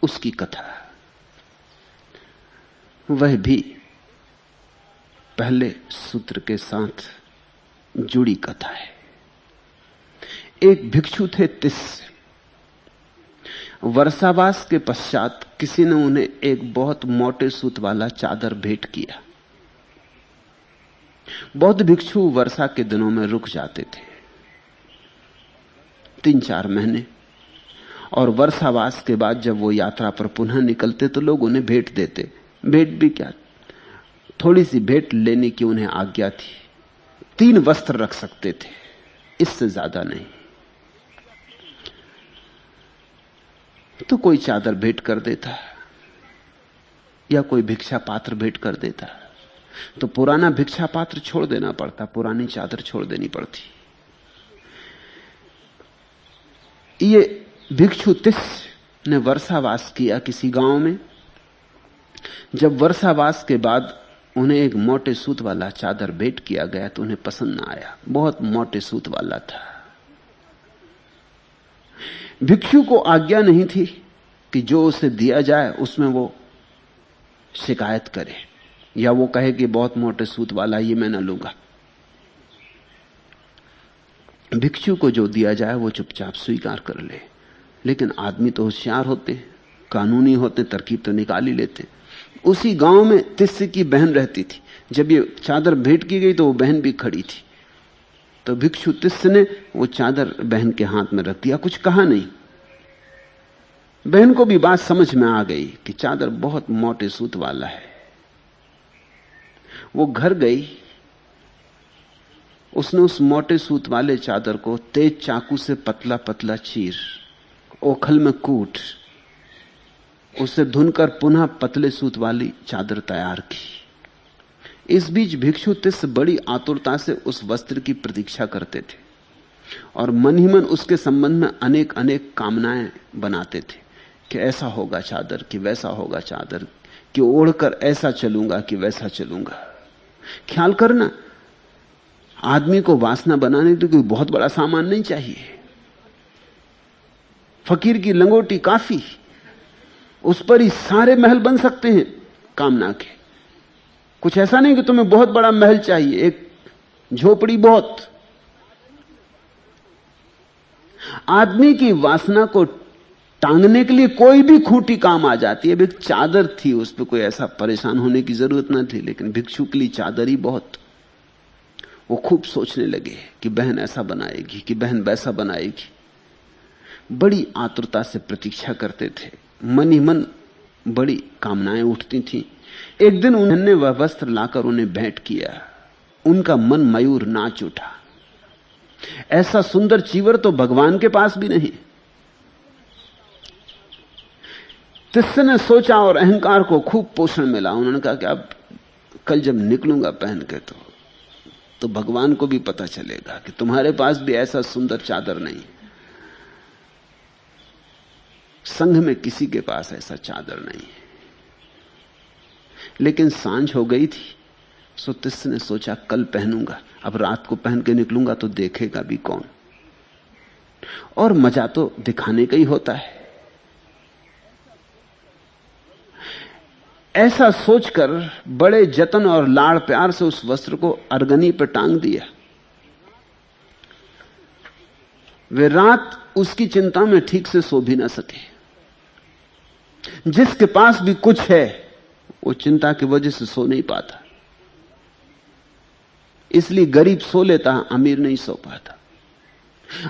Speaker 1: उसकी कथा, वह भी पहले सूत्र के साथ जुड़ी कथा है। एक भिक्षु थे तिस्य। वर्षावास के पश्चात किसी ने उन्हें एक बहुत मोटे सूत वाला चादर भेंट किया। बौद्ध भिक्षु वर्षा के दिनों में रुक जाते थे 3-4 महीने, और वर्षावास के बाद जब वो यात्रा पर पुनः निकलते तो लोग उन्हें भेंट देते। भेंट भी क्या, थोड़ी सी भेंट लेने की उन्हें आज्ञा थी। 3 वस्त्र रख सकते थे, इससे ज्यादा नहीं। तो कोई चादर भेंट कर देता या कोई भिक्षा पात्र भेंट कर देता, तो पुराना भिक्षा पात्र छोड़ देना पड़ता, पुरानी चादर छोड़ देनी पड़ती। ये भिक्षु तिस्य ने वर्षावास किया किसी गांव में। जब वर्षावास के बाद उन्हें एक मोटे सूत वाला चादर भेंट किया गया तो उन्हें पसंद ना आया, बहुत मोटे सूत वाला था। भिक्षु को आज्ञा नहीं थी कि जो उसे दिया जाए उसमें वो शिकायत करे या वो कहे कि बहुत मोटे सूत वाला, ये मैं ना लूंगा। भिक्षु को जो दिया जाए वो चुपचाप स्वीकार कर ले। लेकिन आदमी तो होशियार होते, कानूनी होते, तरकीब तो निकाल ही लेते। उसी गांव में तिस्य की बहन रहती थी। जब ये चादर भेंट की गई तो वो बहन भी खड़ी थी। तो भिक्षु तिस्य ने वो चादर बहन के हाथ में रख दिया, कुछ कहा नहीं। बहन को भी बात समझ में आ गई कि चादर बहुत मोटे सूत वाला है। वो घर गई, उसने उस मोटे सूत वाले चादर को तेज चाकू से पतला पतला चीर, ओखल में कूट, उसे धुनकर पुनः पतले सूत वाली चादर तैयार की। इस बीच भिक्षु तिस्य बड़ी आतुरता से उस वस्त्र की प्रतीक्षा करते थे और मन ही मन उसके संबंध में अनेक अनेक कामनाएं बनाते थे कि ऐसा होगा चादर, कि वैसा होगा चादर, कि ओढ़कर ऐसा चलूंगा, कि वैसा चलूंगा। ख्याल करना, आदमी को वासना बनाने के लिए कोई बहुत बड़ा सामान नहीं चाहिए। फकीर की लंगोटी काफी, उस पर ही सारे महल बन सकते हैं कामना के। कुछ ऐसा नहीं कि तुम्हें बहुत बड़ा महल चाहिए, एक झोपड़ी बहुत। आदमी की वासना को टांगने के लिए कोई भी खूंटी काम आ जाती है। अब एक चादर थी, उस पर कोई ऐसा परेशान होने की जरूरत ना थी, लेकिन भिक्षु के लिए चादर ही बहुत। वो खूब सोचने लगे कि बहन ऐसा बनाएगी, कि बहन वैसा बनाएगी। बड़ी आतुरता से प्रतीक्षा करते थे, मन ही मन बड़ी कामनाएं उठती थीं। एक दिन उन्होंने वह वस्त्र लाकर उन्हें भेंट किया। उनका मन मयूर नाच उठा। ऐसा सुंदर चीवर तो भगवान के पास भी नहीं। तिस्से ने सोचा और अहंकार को खूब पोषण मिला। उन्होंने कहा कि अब कल जब निकलूंगा पहन के तो भगवान को भी पता चलेगा कि तुम्हारे पास भी ऐसा सुंदर चादर नहीं। संघ में किसी के पास ऐसा चादर नहीं है। लेकिन सांझ हो गई थी, सो तिस्से ने सोचा कल पहनूंगा। अब रात को पहन के निकलूंगा तो देखेगा भी कौन, और मजा तो दिखाने का ही होता है। ऐसा सोचकर बड़े जतन और लाड़ प्यार से उस वस्त्र को अर्गनी पर टांग दिया। वे रात उसकी चिंता में ठीक से सो भी ना सके। जिसके पास भी कुछ है वो चिंता की वजह से सो नहीं पाता। इसलिए गरीब सो लेता, अमीर नहीं सो पाता।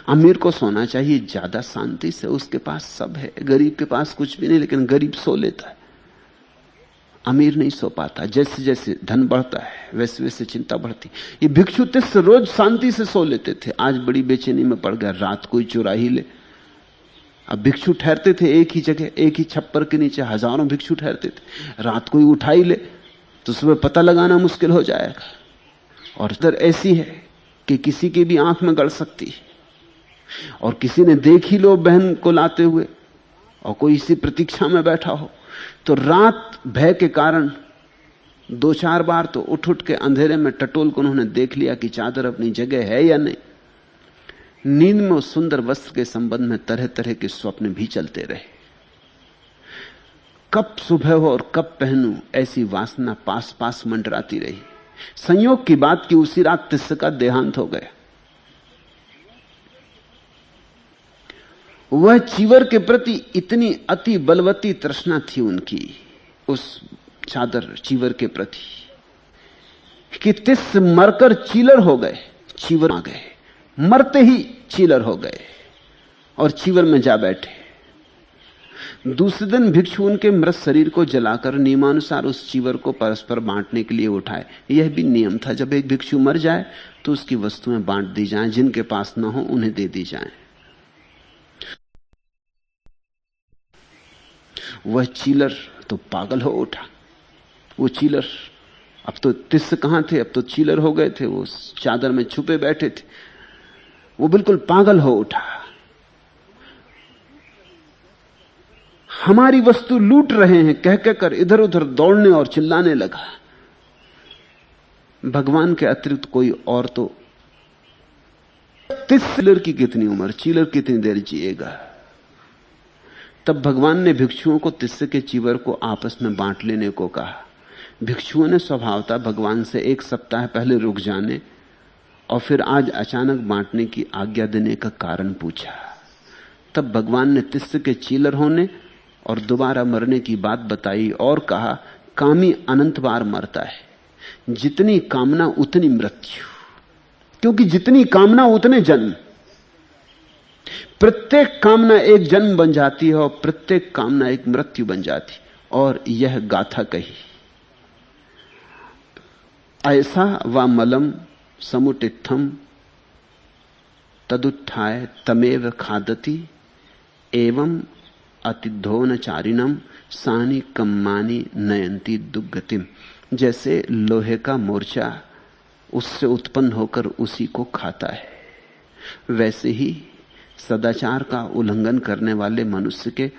Speaker 1: अमीर को सोना चाहिए ज्यादा शांति से, उसके पास सब है। गरीब के पास कुछ भी नहीं, लेकिन गरीब सो लेता है, अमीर नहीं सो पाता। जैसे जैसे धन बढ़ता है वैसे वैसे चिंता बढ़ती। ये भिक्षु तिस्से रोज शांति से सो लेते थे, आज बड़ी बेचैनी में पड़ गया। रात कोई चुरा ही ले। अब भिक्षु ठहरते थे एक ही जगह, एक ही छप्पर के नीचे हजारों भिक्षु ठहरते थे। रात कोई उठा ही ले तो सुबह पता लगाना मुश्किल हो जाएगा। और इधर ऐसी है कि किसी की भी आंख में गड़ सकती है, और किसी ने देख ही लो बहन को लाते हुए, और कोई इसी प्रतीक्षा में बैठा हो, तो रात भय के कारण 2-4 बार तो उठ उठ के अंधेरे में टटोल को उन्होंने देख लिया कि चादर अपनी जगह है या नहीं। नींद में उस सुंदर वस्त्र के संबंध में तरह तरह के स्वप्न भी चलते रहे। कब सुबह हो और कब पहनूं, ऐसी वासना पास पास मंडराती रही। संयोग की बात कि उसी रात तिस्से का देहांत हो गया। वह चीवर के प्रति इतनी अति बलवती तृष्णा थी उनकी, उस चादर चीवर के प्रति, कि तिस्से मरकर चीलर हो गए। चीवर आ गए, मरते ही चीलर हो गए और चीवर में जा बैठे। दूसरे दिन भिक्षु उनके मृत शरीर को जलाकर नियमानुसार उस चीवर को परस्पर बांटने के लिए उठाए। यह भी नियम था, जब एक भिक्षु मर जाए तो उसकी वस्तुएं बांट दी जाएं, जिनके पास न हो उन्हें दे दी जाएं। वह चीलर तो पागल हो उठा। वो चीलर, अब तो तिस्से कहां थे, अब तो चीलर हो गए थे, वो चादर में छुपे बैठे थे। वो बिल्कुल पागल हो उठा। हमारी वस्तु लूट रहे हैं कह कहकर इधर उधर दौड़ने और चिल्लाने लगा। भगवान के अतिरिक्त कोई और तो, चीलर की कितनी उम्र, चीलर कितनी देर जिएगा। तब भगवान ने भिक्षुओं को तिस्से के चीवर को आपस में बांट लेने को कहा। भिक्षुओं ने स्वभावतः भगवान से 1 सप्ताह पहले रुक जाने और फिर आज अचानक बांटने की आज्ञा देने का कारण पूछा। तब भगवान ने तिस्से के चीलर होने और दोबारा मरने की बात बताई और कहा, कामी अनंत बार मरता है, जितनी कामना उतनी मृत्यु, क्योंकि जितनी कामना उतने जन्म। प्रत्येक कामना एक जन्म बन जाती है और प्रत्येक कामना एक मृत्यु बन जाती। और यह गाथा कही, ऐसा व मलम समुटित्थम तदुत्थाय तमेव खादति एवं अतिधोनचारिणम सानी कम्मानी नयंती दुर्गतिम। जैसे लोहे का मोर्चा उससे उत्पन्न होकर उसी को खाता है, वैसे ही सदाचार का उल्लंघन करने वाले मनुष्य के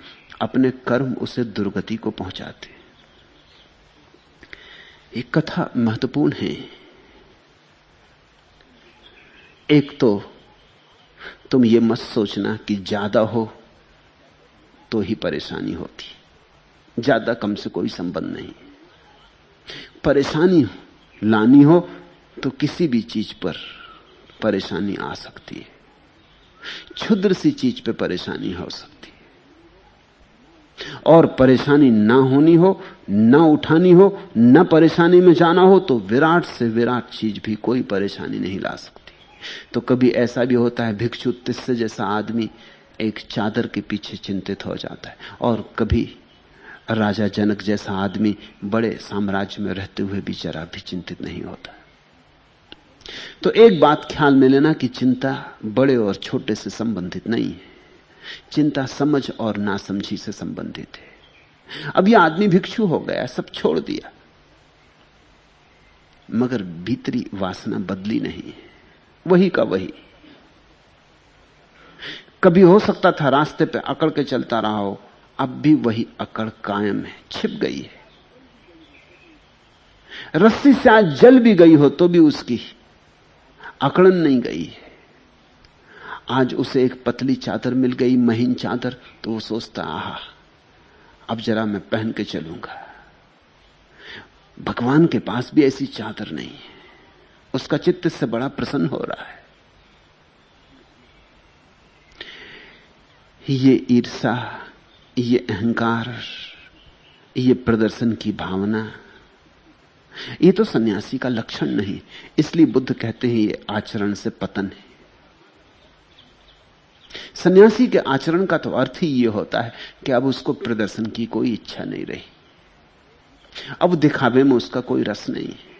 Speaker 1: अपने कर्म उसे दुर्गति को पहुंचाते। एक कथा महत्वपूर्ण है। एक तो तुम ये मत सोचना कि ज्यादा हो तो ही परेशानी होती, ज्यादा कम से कोई संबंध नहीं। परेशानी लानी हो तो किसी भी चीज पर परेशानी आ सकती है, क्षुद्र सी चीज पे परेशानी हो सकती है। और परेशानी ना होनी हो, ना उठानी हो, ना परेशानी में जाना हो तो विराट से विराट चीज भी कोई परेशानी नहीं ला सकती। तो कभी ऐसा भी होता है भिक्षु तिस्से जैसा आदमी एक चादर के पीछे चिंतित हो जाता है, और कभी राजा जनक जैसा आदमी बड़े साम्राज्य में रहते हुए भी जरा भी चिंतित नहीं होता। तो एक बात ख्याल में लेना कि चिंता बड़े और छोटे से संबंधित नहीं है, चिंता समझ और नासमझी से संबंधित है। अब यह आदमी भिक्षु हो गया, सब छोड़ दिया, मगर भीतरी वासना बदली नहीं है, वही का वही। कभी हो सकता था रास्ते पे अकड़ के चलता रहा हो, अब भी वही अकड़ कायम है, छिप गई है। रस्सी से आज जल भी गई हो तो भी उसकी अकड़न नहीं गई है। आज उसे एक पतली चादर मिल गई, महीन चादर, तो वो सोचता आहा अब जरा मैं पहन के चलूंगा। भगवान के पास भी ऐसी चादर नहीं है, उसका चित्त इससे बड़ा प्रसन्न हो रहा है। ये ईर्षा, ये अहंकार, ये प्रदर्शन की भावना, ये तो सन्यासी का लक्षण नहीं। इसलिए बुद्ध कहते हैं ये आचरण से पतन है। सन्यासी के आचरण का तो अर्थ ही ये होता है कि अब उसको प्रदर्शन की कोई इच्छा नहीं रही, अब दिखावे में उसका कोई रस नहीं है।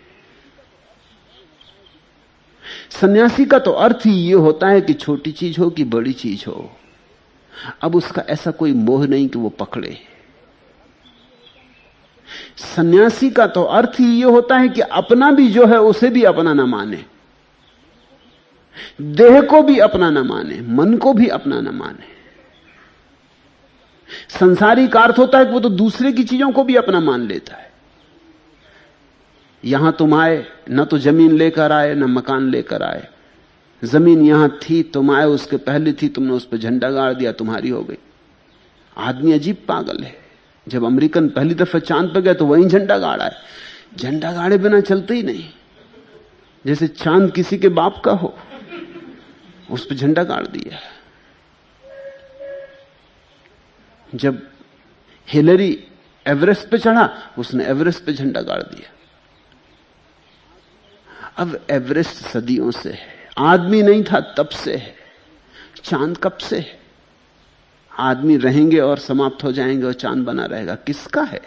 Speaker 1: सन्यासी का तो अर्थ ही ये होता है कि छोटी चीज हो कि बड़ी चीज हो, अब उसका ऐसा कोई मोह नहीं कि वो पकड़े। सन्यासी का तो अर्थ ही ये होता है कि अपना भी जो है उसे भी अपना न माने, देह को भी अपना न माने, मन को भी अपना न माने। संसारी का अर्थ होता है कि वो तो दूसरे की चीजों को भी अपना मान लेता है। यहां तुम आए, न तो जमीन लेकर आए न मकान लेकर आए। जमीन यहां थी, तुम आए उसके पहले थी, तुमने उस पर झंडा गाड़ दिया, तुम्हारी हो गई। आदमी अजीब पागल है। जब अमेरिकन पहली दफा चांद पर गए तो वहीं झंडा गाड़ा है, झंडा गाड़े बिना चलते ही नहीं, जैसे चांद किसी के बाप का हो, उस पर झंडा गाड़ दिया। जब हिलरी एवरेस्ट पे चढ़ा, उसने एवरेस्ट पे झंडा गाड़ दिया। अब एवरेस्ट सदियों से है, आदमी नहीं था तब से है, चांद कब से है। आदमी रहेंगे और समाप्त हो जाएंगे और चांद बना रहेगा, किसका है।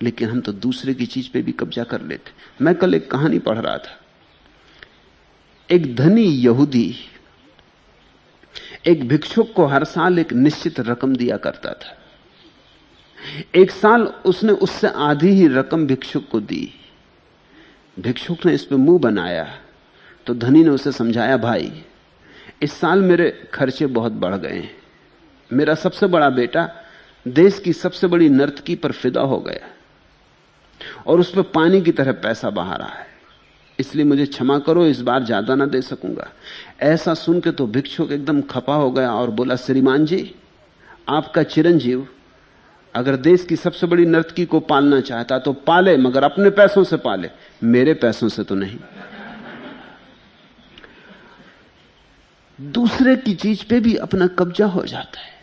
Speaker 1: लेकिन हम तो दूसरे की चीज पे भी कब्जा कर लेते। मैं कल एक कहानी पढ़ रहा था। एक धनी यहूदी एक भिक्षुक को हर साल एक निश्चित रकम दिया करता था। एक साल उसने उससे आधी ही रकम भिक्षुक को दी। भिक्षुक ने इस पे मुंह बनाया तो धनी ने उसे समझाया, भाई इस साल मेरे खर्चे बहुत बढ़ गए हैं। मेरा सबसे बड़ा बेटा देश की सबसे बड़ी नर्तकी पर फिदा हो गया और उस पर पानी की तरह पैसा बहा रहा है, इसलिए मुझे क्षमा करो, इस बार ज्यादा ना दे सकूंगा। ऐसा सुन के तो भिक्षुक एकदम खपा हो गया और बोला, श्रीमान जी, आपका चिरंजीव अगर देश की सबसे बड़ी नर्तकी को पालना चाहता तो पाले, मगर अपने पैसों से पाले, मेरे पैसों से तो नहीं। दूसरे की चीज पे भी अपना कब्जा हो जाता है।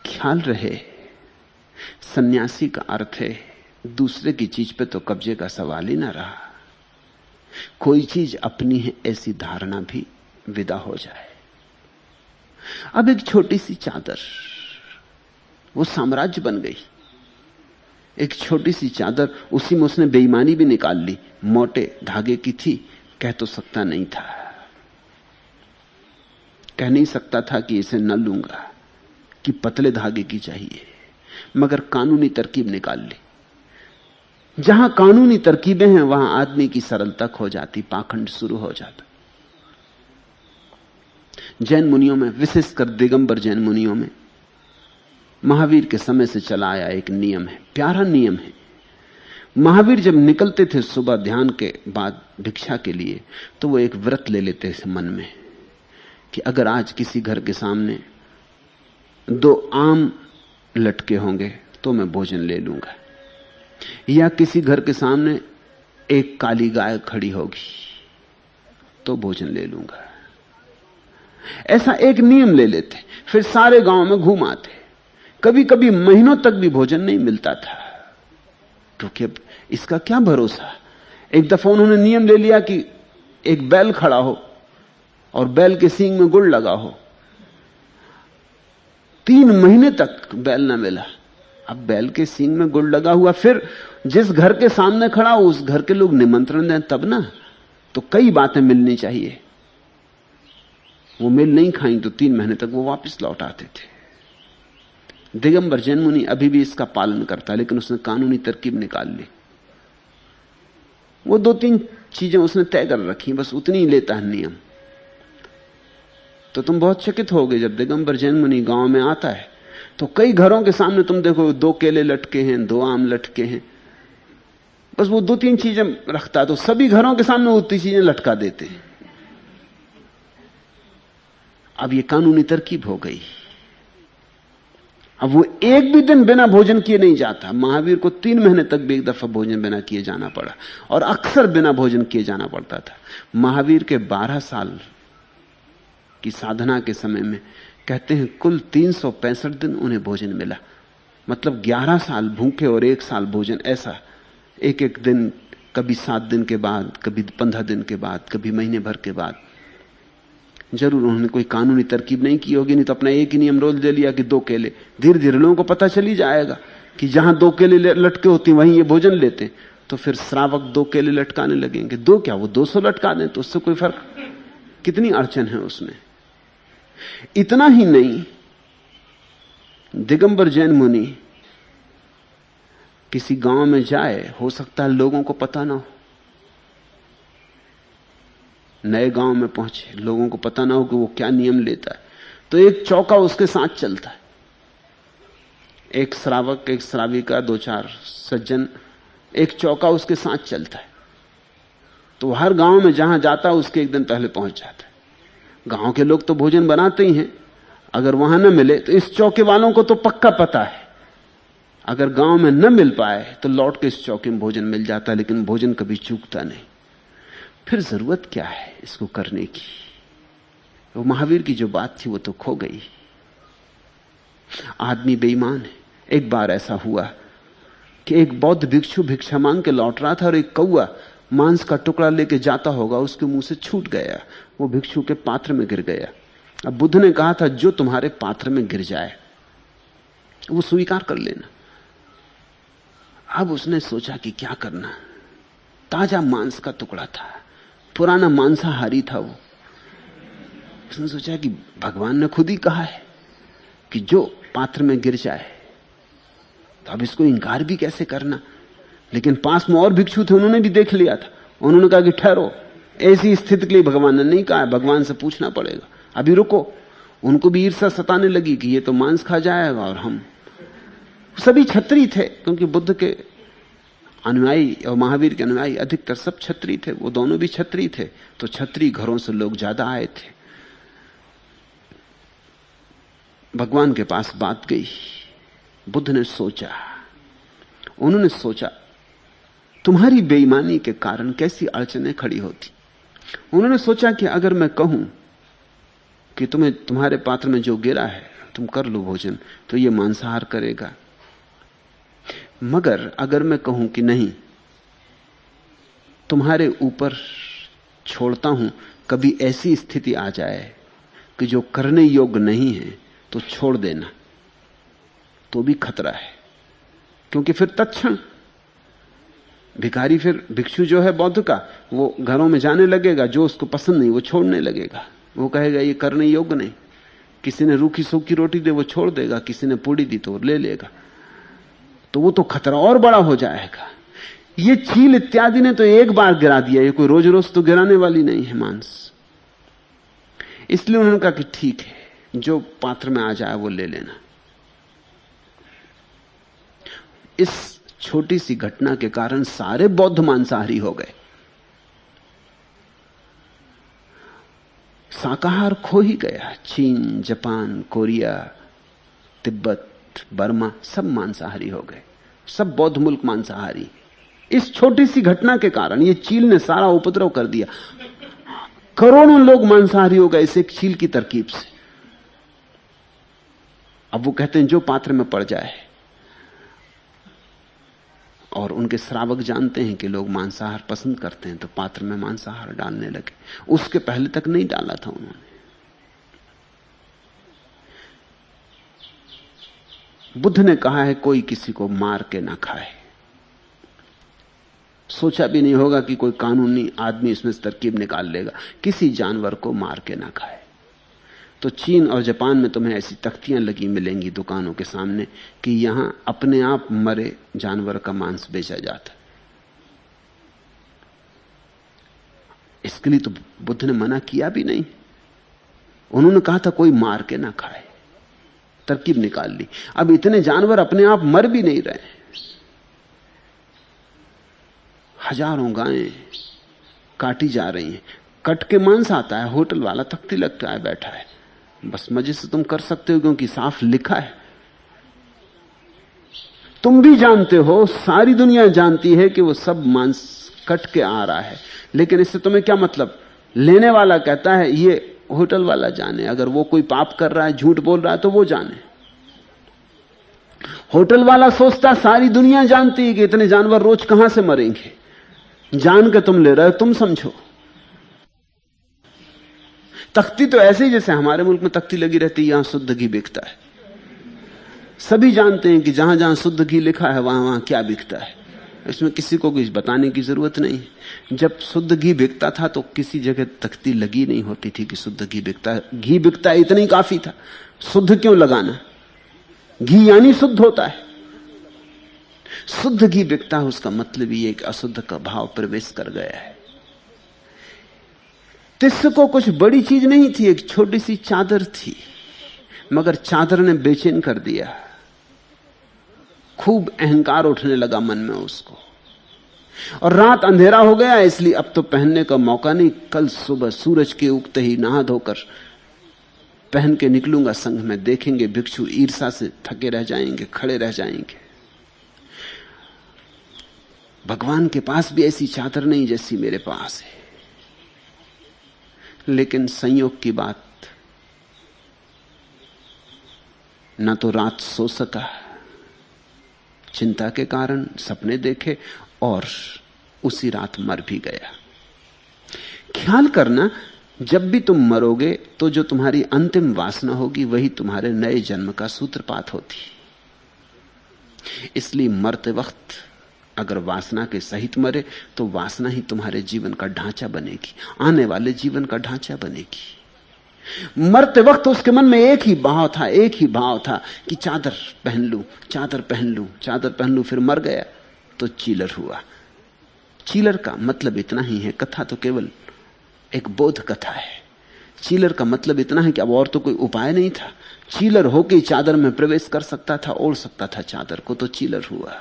Speaker 1: ख्याल रहे, सन्यासी का अर्थ है दूसरे की चीज पे तो कब्जे का सवाल ही ना रहा, कोई चीज अपनी है ऐसी धारणा भी विदा हो जाए। अब एक छोटी सी चादर वो साम्राज्य बन गई। एक छोटी सी चादर, उसी में उसने बेईमानी भी निकाल ली। मोटे धागे की थी, कह तो सकता नहीं था, कह नहीं सकता था कि इसे न लूंगा, कि पतले धागे की चाहिए, मगर कानूनी तरकीब निकाल ली। जहां कानूनी तरकीबें हैं वहां आदमी की सरलता खो जाती, पाखंड शुरू हो जाता। जैन मुनियों में, विशेषकर दिगंबर जैन मुनियों में, महावीर के समय से चला आया एक नियम है, प्यारा नियम है। महावीर जब निकलते थे सुबह ध्यान के बाद भिक्षा के लिए, तो वो एक व्रत ले लेते थे मन में कि अगर आज किसी घर के सामने 2 आम लटके होंगे तो मैं भोजन ले लूंगा, या किसी घर के सामने एक काली गाय खड़ी होगी तो भोजन ले लूंगा। ऐसा एक नियम ले लेते, फिर सारे गांव में घूम आते। कभी कभी महीनों तक भी भोजन नहीं मिलता था, क्योंकि अब इसका क्या भरोसा। एक दफा उन्होंने नियम ले लिया कि एक बैल खड़ा हो और बैल के सींग में गुड़ लगा हो, 3 महीने तक बैल ना मिला। अब बैल के सींग में गुड़ लगा हुआ, फिर जिस घर के सामने खड़ा उस घर के लोग निमंत्रण दें तब ना, तो कई बातें मिलनी चाहिए। वो मिल नहीं खाई तो 3 महीने तक वो वापस लौट आते थे। दिगंबर जैन मुनि अभी भी इसका पालन करता है, लेकिन उसने कानूनी तरकीब निकाल ली। वो 2-3 चीजें उसने तय कर रखी, बस उतनी ही लेता है नियम। तो तुम बहुत चकित होगे जब दिगंबर जैन मुनि गांव में आता है तो कई घरों के सामने तुम देखो 2 केले लटके हैं, 2 आम लटके हैं। बस वो 2-3 चीजें रखता है तो सभी घरों के सामने उतनी चीजें लटका देते हैं। अब ये कानूनी तरकीब हो गई। अब वो एक भी दिन बिना भोजन किए नहीं जाता। महावीर को 3 महीने तक भी एक दफा भोजन बिना किए जाना पड़ा, और अक्सर बिना भोजन किए जाना पड़ता था। महावीर के 12 साल की साधना के समय में कहते हैं कुल 365 दिन उन्हें भोजन मिला। मतलब 11 साल भूखे और 1 साल भोजन, ऐसा एक एक दिन, कभी 7 दिन के बाद, कभी 15 दिन के बाद, कभी महीने भर के बाद। जरूर उन्होंने कोई कानूनी तरकीब नहीं की होगी, नहीं तो अपना एक ही नियम रोज ले लिया कि 2 केले। धीरे धीरे लोगों को पता चली जाएगा कि जहां 2 केले लटके होती वहीं ये भोजन लेते, तो फिर श्रावक 2 केले लटकाने लगेंगे। 2 क्या, वो 200 लटका दें तो उससे कोई फर्क, कितनी अड़चन है उसमें। इतना ही नहीं, दिगंबर जैन मुनि किसी गांव में जाए, हो सकता है लोगों को पता ना हो, नए गांव में पहुंचे, लोगों को पता ना हो कि वो क्या नियम लेता है, तो एक चौका उसके साथ चलता है। एक श्रावक, एक श्राविका, 2-4 सज्जन, एक चौका उसके साथ चलता है। तो हर गांव में जहां जाता है उसके एक दिन पहले पहुंच जाता है। गांव के लोग तो भोजन बनाते ही हैं, अगर वहां न मिले तो इस चौके वालों को तो पक्का पता है। अगर गांव में न मिल पाए तो लौट के इस चौके में भोजन मिल जाता है, लेकिन भोजन कभी चूकता नहीं। फिर जरूरत क्या है इसको करने की? वो महावीर की जो बात थी वो तो खो गई। आदमी बेईमान है। एक बार ऐसा हुआ कि एक बौद्ध भिक्षु भिक्षा मांग के लौट रहा था और एक कौआ मांस का टुकड़ा लेके जाता होगा, उसके मुंह से छूट गया, वो भिक्षु के पात्र में गिर गया। अब बुद्ध ने कहा था जो तुम्हारे पात्र में गिर जाए वो स्वीकार कर लेना। अब उसने सोचा कि क्या करना, ताजा मांस का टुकड़ा था, पुराना मांसाहारी था वो। उसने सोचा कि भगवान ने खुद ही कहा है कि जो पात्र में गिर जाए, तो अब इसको इंकार भी कैसे करना। लेकिन पास में और भिक्षु थे, उन्होंने भी देख लिया था। उन्होंने कहा कि ठहरो, ऐसी स्थिति के लिए भगवान ने नहीं कहा है, भगवान से पूछना पड़ेगा, अभी रुको। उनको भी ईर्ष्या सताने लगी कि ये तो मांस खा जाएगा और हम। सभी क्षत्रिय थे, क्योंकि बुद्ध के अनुयायी और महावीर के अनुयायी अधिकतर सब क्षत्रिय थे, वो दोनों भी क्षत्रिय थे, तो क्षत्रिय घरों से लोग ज्यादा आए थे। भगवान के पास बात गई। बुद्ध ने सोचा, उन्होंने सोचा तुम्हारी बेईमानी के कारण कैसी अड़चनें खड़ी होती। उन्होंने सोचा कि अगर मैं कहूं कि तुम्हें तुम्हारे पात्र में जो गिरा है तुम कर लो भोजन, तो ये मांसाहार करेगा। मगर अगर मैं कहूं कि नहीं, तुम्हारे ऊपर छोड़ता हूं, कभी ऐसी स्थिति आ जाए कि जो करने योग्य नहीं है तो छोड़ देना, तो भी खतरा है। क्योंकि फिर तत्क्षण भिखारी, फिर भिक्षु जो है बौद्ध का, वो घरों में जाने लगेगा, जो उसको पसंद नहीं वो छोड़ने लगेगा। वो कहेगा ये करने योग्य नहीं। किसी ने रूखी सूखी रोटी दे वो छोड़ देगा, किसी ने पूड़ी दी तो ले लेगा, तो वो तो खतरा और बड़ा हो जाएगा। ये चील इत्यादि ने तो एक बार गिरा दिया, ये कोई रोज रोज तो गिराने वाली नहीं है मांस। इसलिए उन्होंने कहा कि ठीक है, जो पात्र में आ जाए वो ले लेना। इस छोटी सी घटना के कारण सारे बौद्ध मांसाहारी हो गए। शाकाहार खो ही गया। चीन, जापान, कोरिया, तिब्बत, बर्मा सब मांसाहारी हो गए, सब बौद्ध मुल्क मांसाहारी। इस छोटी सी घटना के कारण ये चील ने सारा उपद्रव कर दिया। करोड़ों लोग मांसाहारी हो गए इस एक चील की तरकीब से। अब वो कहते हैं जो पात्र में पड़ जाए, और उनके श्रावक जानते हैं कि लोग मांसाहार पसंद करते हैं, तो पात्र में मांसाहार डालने लगे। उसके पहले तक नहीं डाला था उन्होंने। बुद्ध ने कहा है कोई किसी को मार के ना खाए। सोचा भी नहीं होगा कि कोई कानूनी आदमी इसमें से तरकीब निकाल लेगा किसी जानवर को मार के ना खाए। तो चीन और जापान में तुम्हें ऐसी तख्तियां लगी मिलेंगी दुकानों के सामने कि यहां अपने आप मरे जानवर का मांस बेचा जाता। इसके लिए तो बुद्ध ने मना किया भी नहीं। उन्होंने कहा था कोई मार के ना खाए, तरकीब निकाल ली। अब इतने जानवर अपने आप मर भी नहीं रहे, हजारों गायें काटी जा रही हैं, कट के मांस आता है, होटल वाला तख्ती लगता है, बैठा है, बस मजे से तुम कर सकते हो क्योंकि साफ लिखा है। तुम भी जानते हो, सारी दुनिया जानती है कि वो सब मांस कट के आ रहा है, लेकिन इससे तुम्हें क्या मतलब? लेने वाला कहता है ये होटल वाला जाने, अगर वो कोई पाप कर रहा है, झूठ बोल रहा है तो वो जाने। होटल वाला सोचता सारी दुनिया जानती है कि इतने जानवर रोज कहां से मरेंगे, जान के तुम ले रहे हो, तुम समझो। तख्ती तो ऐसे ही जैसे हमारे मुल्क में तख्ती लगी रहती है यहां शुद्ध घी बिकता है। सभी जानते हैं कि जहां जहां शुद्ध घी लिखा है वहां वहां क्या बिकता है, इसमें किसी को कुछ बताने की जरूरत नहीं। जब शुद्ध घी बिकता था तो किसी जगह तख्ती लगी नहीं होती थी कि शुद्ध घी बिकता है। घी बिकता है इतना ही काफी था, शुद्ध क्यों लगाना? घी यानी शुद्ध होता है। शुद्ध घी बिकता है उसका मतलब ये कि अशुद्ध का भाव प्रवेश कर गया है। तिस्स को कुछ बड़ी चीज नहीं थी, एक छोटी सी चादर थी, मगर चादर ने बेचैन कर दिया। खूब अहंकार उठने लगा मन में उसको, और रात अंधेरा हो गया, इसलिए अब तो पहनने का मौका नहीं, कल सुबह सूरज के उगते ही नहा धोकर पहन के निकलूंगा संघ में। देखेंगे भिक्षु ईर्षा से थके रह जाएंगे, खड़े रह जाएंगे। भगवान के पास भी ऐसी चादर नहीं जैसी मेरे पास है। लेकिन संयोग की बात, ना तो रात सो सका, चिंता के कारण सपने देखे, और उसी रात मर भी गया। ख्याल करना, जब भी तुम मरोगे तो जो तुम्हारी अंतिम वासना होगी वही तुम्हारे नए जन्म का सूत्रपात होती। इसलिए मरते वक्त अगर वासना के सहित मरे तो वासना ही तुम्हारे जीवन का ढांचा बनेगी, आने वाले जीवन का ढांचा बनेगी। मरते वक्त उसके मन में एक ही भाव था, एक ही भाव था कि चादर पहन लूं, चादर पहन लूं, चादर पहन लूं। फिर मर गया तो चीलर हुआ। चीलर का मतलब इतना ही है, कथा तो केवल एक बोध कथा है। चीलर का मतलब इतना है कि अब और तो कोई उपाय नहीं था, चीलर होके चादर में प्रवेश कर सकता था, ओढ़ सकता था चादर को, तो चीलर हुआ।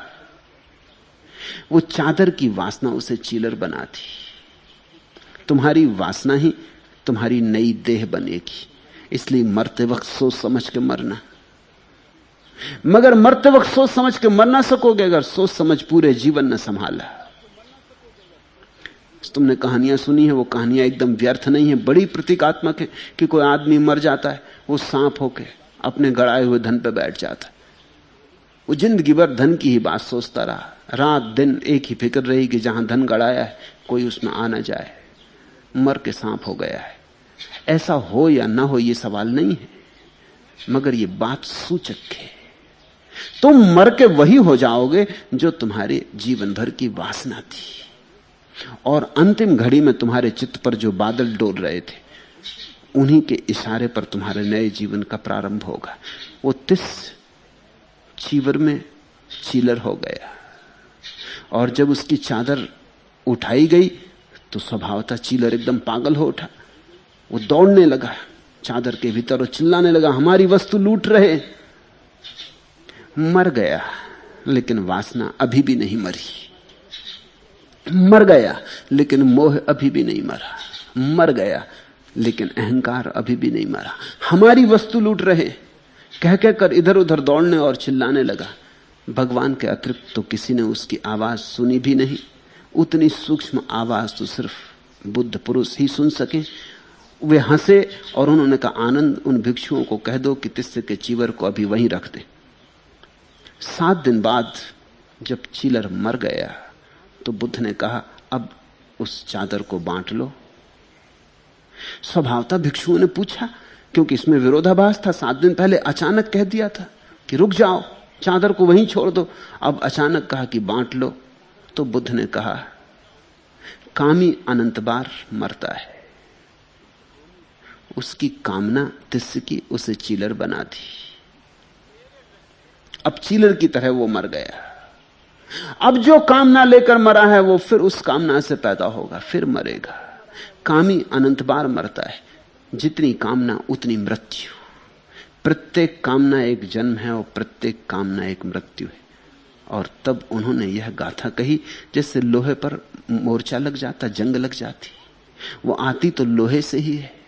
Speaker 1: वो चादर की वासना उसे चीलर बनाती। तुम्हारी वासना ही तुम्हारी नई देह बनेगी। इसलिए मरते वक्त सोच समझ के मरना। मगर मरते वक्त सोच समझ के मर ना सकोगे अगर सोच समझ पूरे जीवन न संभाला। तुमने कहानियां सुनी है, वो कहानियां एकदम व्यर्थ नहीं है, बड़ी प्रतीकात्मक है कि कोई आदमी मर जाता है, वो सांप होके अपने गड़ाए हुए धन पे बैठ जाता है। वो जिंदगी भर धन की ही बात सोचता रहा, रात दिन एक ही फिक्र रही कि जहां धन गड़ाया है कोई उसमें आ ना जाए। मर के सांप हो गया है। ऐसा हो या ना हो ये सवाल नहीं है, मगर ये बात सूचक है। तुम मर के वही हो जाओगे जो तुम्हारे जीवन भर की वासना थी, और अंतिम घड़ी में तुम्हारे चित्त पर जो बादल डोल रहे थे उन्हीं के इशारे पर तुम्हारे नए जीवन का प्रारंभ होगा। वो तिस चीवर में चीलर हो गया, और जब उसकी चादर उठाई गई तो स्वभावतः चीलर एकदम पागल हो उठा। वो दौड़ने लगा चादर के भीतर और चिल्लाने लगा, हमारी वस्तु लूट रहे। मर गया, लेकिन वासना अभी भी नहीं मरी। मर गया, लेकिन मोह अभी भी नहीं मरा। मर गया, लेकिन अहंकार अभी भी नहीं मरा। हमारी वस्तु लूट रहे कह कर इधर उधर दौड़ने और चिल्लाने लगा। भगवान के अतिरिक्त तो किसी ने उसकी आवाज सुनी भी नहीं। उतनी सूक्ष्म आवाज तो सिर्फ बुद्ध पुरुष ही सुन सके। वे हंसे और उन्होंने कहा, आनंद, उन भिक्षुओं को कह दो कि तिस्से के चीवर को अभी वहीं रख दे। 7 दिन बाद जब चीलर मर गया तो बुद्ध ने कहा, अब उस चादर को बांट लो। स्वभावतः भिक्षुओं ने पूछा, क्योंकि इसमें विरोधाभास था। 7 दिन पहले अचानक कह दिया था कि रुक जाओ, चादर को वहीं छोड़ दो। अब अचानक कहा कि बांट लो, तो बुद्ध ने कहा कामी अनंत बार मरता है। उसकी कामना तिस्य की उसे चीलर बना दी। अब चीलर की तरह वो मर गया। अब जो कामना लेकर मरा है वो फिर उस कामना से पैदा होगा, फिर मरेगा। कामी अनंत बार मरता है। जितनी कामना उतनी मृत्यु। प्रत्येक कामना एक जन्म है और प्रत्येक कामना एक मृत्यु है। और तब उन्होंने यह गाथा कही जैसे लोहे पर मोर्चा लग जाता, जंग लग जाती। वो आती तो लोहे से ही है,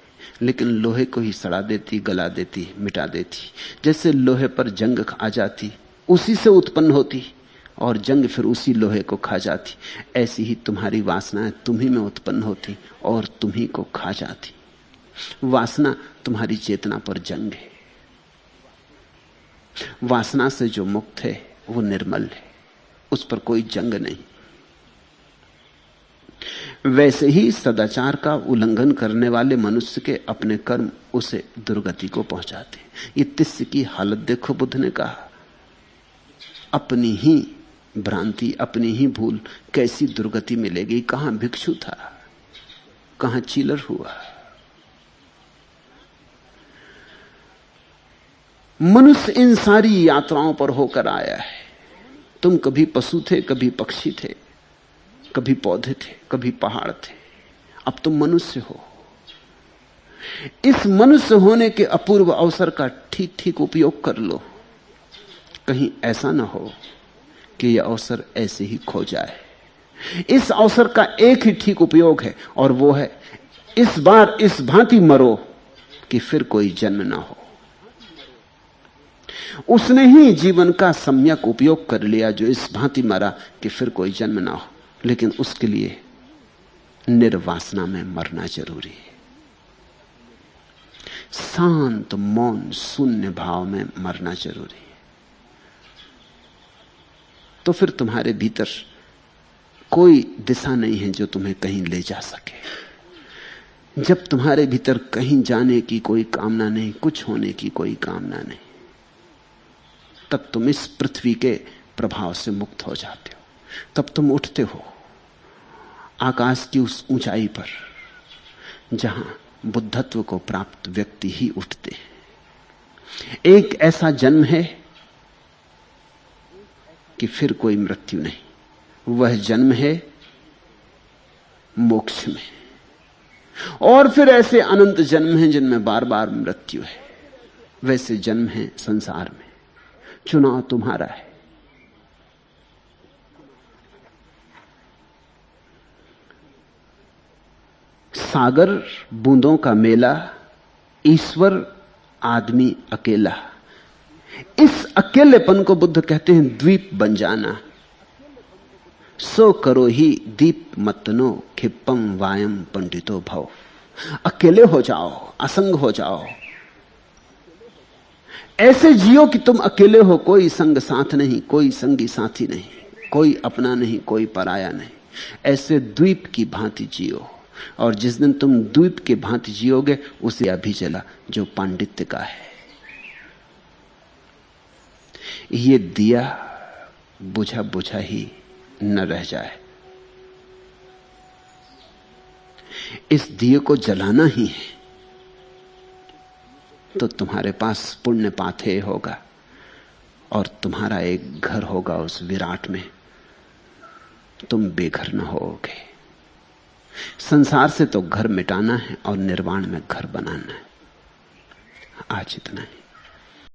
Speaker 1: लेकिन लोहे को ही सड़ा देती, गला देती, मिटा देती। जैसे लोहे पर जंग आ जाती, उसी से उत्पन्न होती और जंग फिर उसी लोहे को खा जाती। ऐसी ही तुम्हारी वासनाएं तुम्ही में उत्पन्न होती और तुम्ही को खा जाती। वासना तुम्हारी चेतना पर जंग है। वासना से जो मुक्त है वो निर्मल है, उस पर कोई जंग नहीं। वैसे ही सदाचार का उल्लंघन करने वाले मनुष्य के अपने कर्म उसे दुर्गति को पहुंचाते। ये तिस्य की हालत देखो। बुद्ध ने कहा अपनी ही भ्रांति, अपनी ही भूल, कैसी दुर्गति मिलेगी। कहां भिक्षु था, कहां चीलर हुआ। मनुष्य इन सारी यात्राओं पर होकर आया है। तुम कभी पशु थे, कभी पक्षी थे, कभी पौधे थे, कभी पहाड़ थे। अब तुम मनुष्य हो। इस मनुष्य होने के अपूर्व अवसर का ठीक ठीक उपयोग कर लो। कहीं ऐसा ना हो कि यह अवसर ऐसे ही खो जाए। इस अवसर का एक ही ठीक उपयोग है और वो है इस बार इस भांति मरो कि फिर कोई जन्म ना हो। उसने ही जीवन का सम्यक उपयोग कर लिया जो इस भांति मरा कि फिर कोई जन्म ना हो। लेकिन उसके लिए निर्वासना में मरना जरूरी है। शांत, मौन, शून्य भाव में मरना जरूरी है। तो फिर तुम्हारे भीतर कोई दिशा नहीं है जो तुम्हें कहीं ले जा सके। जब तुम्हारे भीतर कहीं जाने की कोई कामना नहीं, कुछ होने की कोई कामना नहीं, तब तुम इस पृथ्वी के प्रभाव से मुक्त हो जाते हो। तब तुम उठते हो आकाश की उस ऊंचाई पर जहां बुद्धत्व को प्राप्त व्यक्ति ही उठते हैं। एक ऐसा जन्म है कि फिर कोई मृत्यु नहीं। वह जन्म है मोक्ष में। और फिर ऐसे अनंत जन्म हैं जिनमें बार बार मृत्यु है। वैसे जन्म है संसार में। चुनाव तुम्हारा है। सागर बूंदों का मेला, ईश्वर आदमी अकेला। इस अकेलेपन को बुद्ध कहते हैं द्वीप बन जाना। सो करो ही दीप मतनो खिप्पम वायम पंडितो भव। अकेले हो जाओ, असंग हो जाओ। ऐसे जियो कि तुम अकेले हो, कोई संग साथ नहीं, कोई संगी साथी नहीं, कोई अपना नहीं, कोई पराया नहीं। ऐसे द्वीप की भांति जियो। और जिस दिन तुम द्वीप के भांति जियोगे उसे अभी जला जो पांडित्य का है। ये दिया बुझा बुझा ही न रह जाए। इस दिए को जलाना ही है तो तुम्हारे पास पुण्य पाथेय होगा और तुम्हारा एक घर होगा उस विराट में। तुम बेघर न होगे। संसार से तो घर मिटाना है और निर्वाण में घर बनाना है। आज इतना ही।